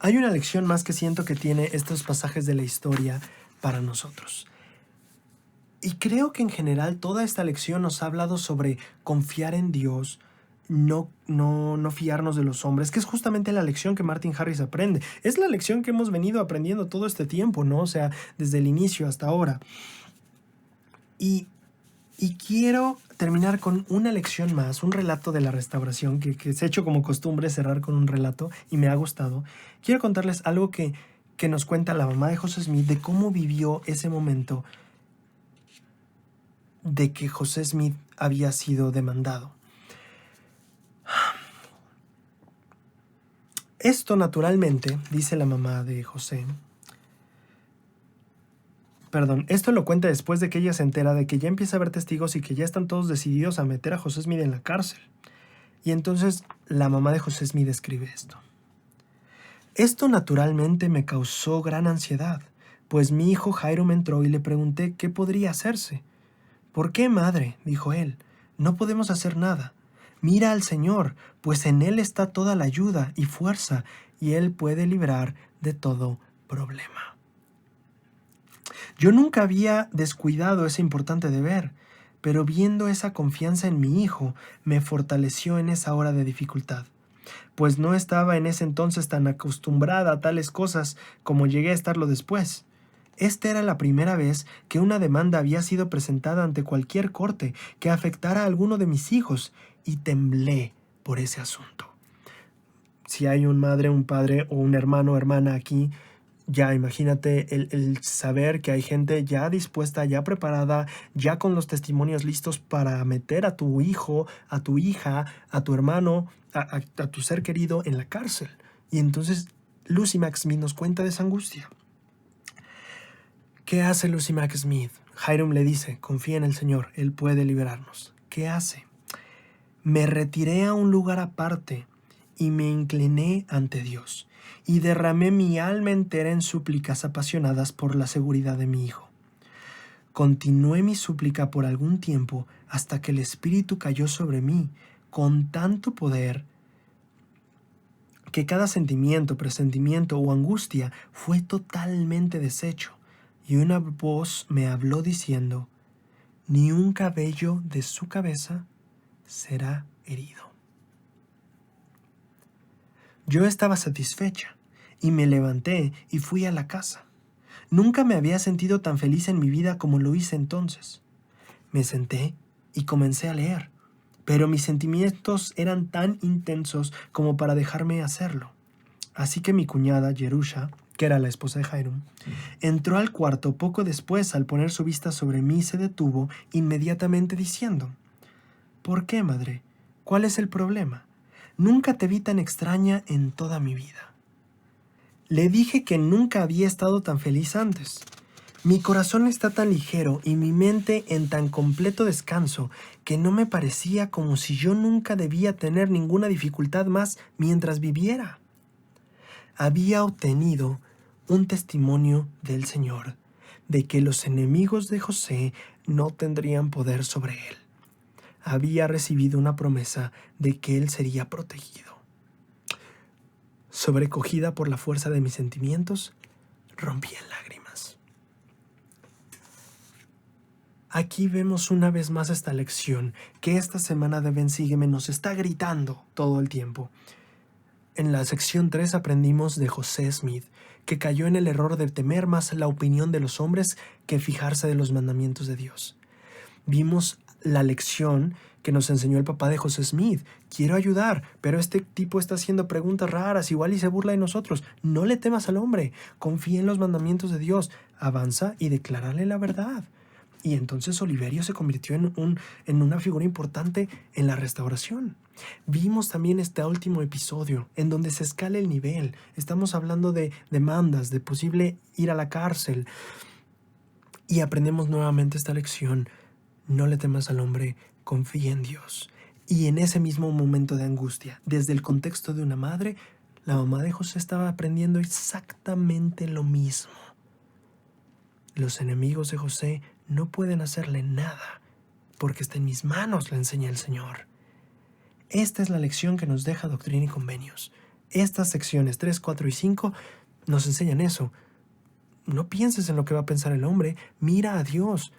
hay una lección más que siento que tiene estos pasajes de la historia para nosotros. Y creo que en general toda esta lección nos ha hablado sobre confiar en Dios, no fiarnos de los hombres, que es justamente la lección que Martin Harris aprende. Es la lección que hemos venido aprendiendo todo este tiempo, ¿no? O sea, desde el inicio hasta ahora. Y quiero terminar con una lección más, un relato de la restauración, que se ha hecho como costumbre cerrar con un relato y me ha gustado. Quiero contarles algo que nos cuenta la mamá de José Smith de cómo vivió ese momento de que José Smith había sido demandado. Esto naturalmente, dice la mamá de José, esto lo cuenta después de que ella se entera de que ya empieza a haber testigos y que ya están todos decididos a meter a José Smith en la cárcel. Y entonces la mamá de José Smith escribe esto. Esto naturalmente me causó gran ansiedad, pues mi hijo Hiram entró y le pregunté qué podría hacerse. ¿Por qué, madre?, dijo él. No podemos hacer nada. Mira al Señor, pues en Él está toda la ayuda y fuerza, y Él puede librar de todo problema. Yo nunca había descuidado ese importante deber, pero viendo esa confianza en mi hijo, me fortaleció en esa hora de dificultad, pues no estaba en ese entonces tan acostumbrada a tales cosas como llegué a estarlo después. Esta era la primera vez que una demanda había sido presentada ante cualquier corte que afectara a alguno de mis hijos, y temblé por ese asunto. Si hay un madre, un padre o un hermano o hermana aquí, ya imagínate el saber que hay gente ya dispuesta, ya preparada, ya con los testimonios listos para meter a tu hijo, a tu hija, a tu hermano, a tu ser querido en la cárcel. Y entonces Lucy Mack Smith nos cuenta de esa angustia. ¿Qué hace Lucy Mack Smith? Hiram le dice, confía en el Señor, Él puede liberarnos. ¿Qué hace? Me retiré a un lugar aparte y me incliné ante Dios y derramé mi alma entera en súplicas apasionadas por la seguridad de mi hijo. Continué mi súplica por algún tiempo hasta que el Espíritu cayó sobre mí con tanto poder que cada sentimiento, presentimiento o angustia fue totalmente deshecho, y una voz me habló diciendo, ni un cabello de su cabeza será herido. Yo estaba satisfecha y me levanté y fui a la casa. Nunca me había sentido tan feliz en mi vida como lo hice entonces. Me senté y comencé a leer, pero mis sentimientos eran tan intensos como para dejarme hacerlo. Así que mi cuñada, Jerusha, que era la esposa de Hiram, entró al cuarto poco después. Al poner su vista sobre mí se detuvo inmediatamente diciendo, ¿por qué, madre? ¿Cuál es el problema? Nunca te vi tan extraña en toda mi vida. Le dije que nunca había estado tan feliz antes. Mi corazón está tan ligero y mi mente en tan completo descanso que no me parecía como si yo nunca debía tener ninguna dificultad más mientras viviera. Había obtenido un testimonio del Señor de que los enemigos de José no tendrían poder sobre él. Había recibido una promesa de que él sería protegido. Sobrecogida por la fuerza de mis sentimientos, rompí en lágrimas. Aquí vemos una vez más esta lección que esta semana de Ven Sígueme nos está gritando todo el tiempo. En la sección 3 aprendimos de José Smith, que cayó en el error de temer más la opinión de los hombres que fijarse de los mandamientos de Dios. Vimos la lección que nos enseñó el papá de José Smith. Quiero ayudar, pero este tipo está haciendo preguntas raras, igual y se burla de nosotros. No le temas al hombre, confía en los mandamientos de Dios, avanza y declárale la verdad. Y entonces Oliverio se convirtió en una figura importante en la restauración. Vimos también este último episodio en donde se escala el nivel. Estamos hablando de demandas, de posible ir a la cárcel. Y aprendemos nuevamente esta lección. No le temas al hombre, confía en Dios. Y en ese mismo momento de angustia, desde el contexto de una madre, la mamá de José estaba aprendiendo exactamente lo mismo. Los enemigos de José no pueden hacerle nada, porque está en mis manos, le enseña el Señor. Esta es la lección que nos deja Doctrina y Convenios. Estas secciones 3, 4 y 5 nos enseñan eso. No pienses en lo que va a pensar el hombre, mira a Dios,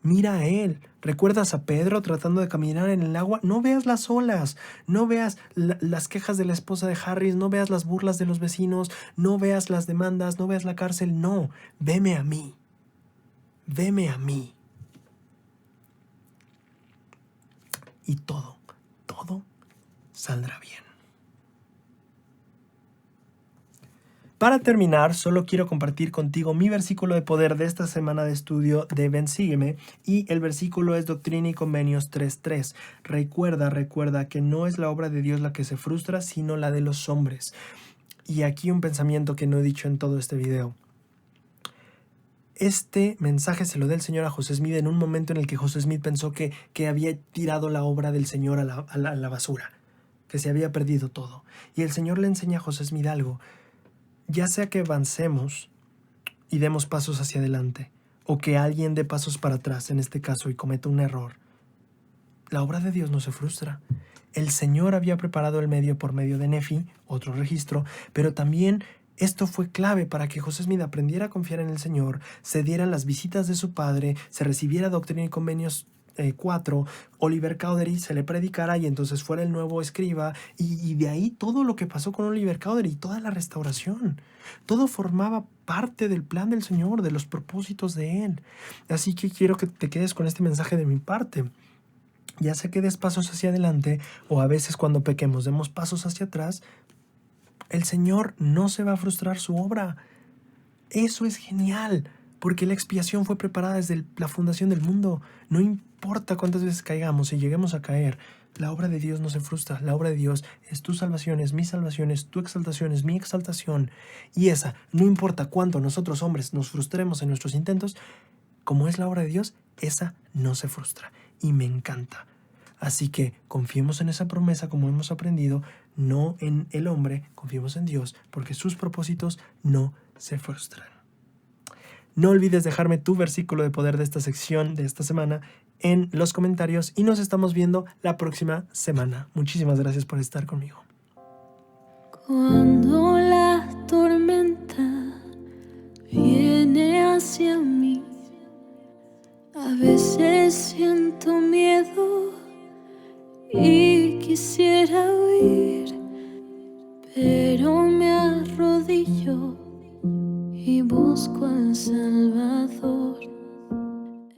mira a Él. ¿Recuerdas a Pedro tratando de caminar en el agua? No veas las olas, no veas las quejas de la esposa de Harris, no veas las burlas de los vecinos, no veas las demandas, no veas la cárcel, no, veme a mí. Veme a mí. Y todo saldrá bien. Para terminar, solo quiero compartir contigo mi versículo de poder de esta semana de estudio de Ven Sígueme, y el versículo es Doctrina y Convenios 3:3. Recuerda que no es la obra de Dios la que se frustra, sino la de los hombres. Y aquí un pensamiento que no he dicho en todo este video. Este mensaje se lo da el Señor a José Smith en un momento en el que José Smith pensó que había tirado la obra del Señor a la basura, que se había perdido todo. Y el Señor le enseña a José Smith algo. Ya sea que avancemos y demos pasos hacia adelante, o que alguien dé pasos para atrás, en este caso, y cometa un error, la obra de Dios no se frustra. El Señor había preparado el medio por medio de Nefi, otro registro, pero también esto fue clave para que José Smith aprendiera a confiar en el Señor, se dieran las visitas de su padre, se recibiera Doctrina y Convenios 4, Oliver Cowdery se le predicara y entonces fuera el nuevo escriba, y de ahí todo lo que pasó con Oliver Cowdery y toda la restauración. Todo formaba parte del plan del Señor, de los propósitos de Él. Así que quiero que te quedes con este mensaje de mi parte. Ya sea que des pasos hacia adelante o a veces cuando pequemos demos pasos hacia atrás, el Señor no se va a frustrar su obra. Eso es genial, porque la expiación fue preparada desde la fundación del mundo. No importa cuántas veces caigamos y lleguemos a caer, la obra de Dios no se frustra. La obra de Dios es tu salvación, es mi salvación, es tu exaltación, es mi exaltación. Y esa, no importa cuánto nosotros hombres nos frustremos en nuestros intentos, como es la obra de Dios, esa no se frustra. Y me encanta. Así que confiemos en esa promesa como hemos aprendido, no en el hombre, confiemos en Dios, porque sus propósitos no se frustran. No olvides dejarme tu versículo de poder de esta sección de esta semana en los comentarios y nos estamos viendo la próxima semana. Muchísimas gracias por estar conmigo. Cuando la tormenta viene hacia mí, a veces siento miedo y quisiera huir, pero me arrodillo y busco al Salvador.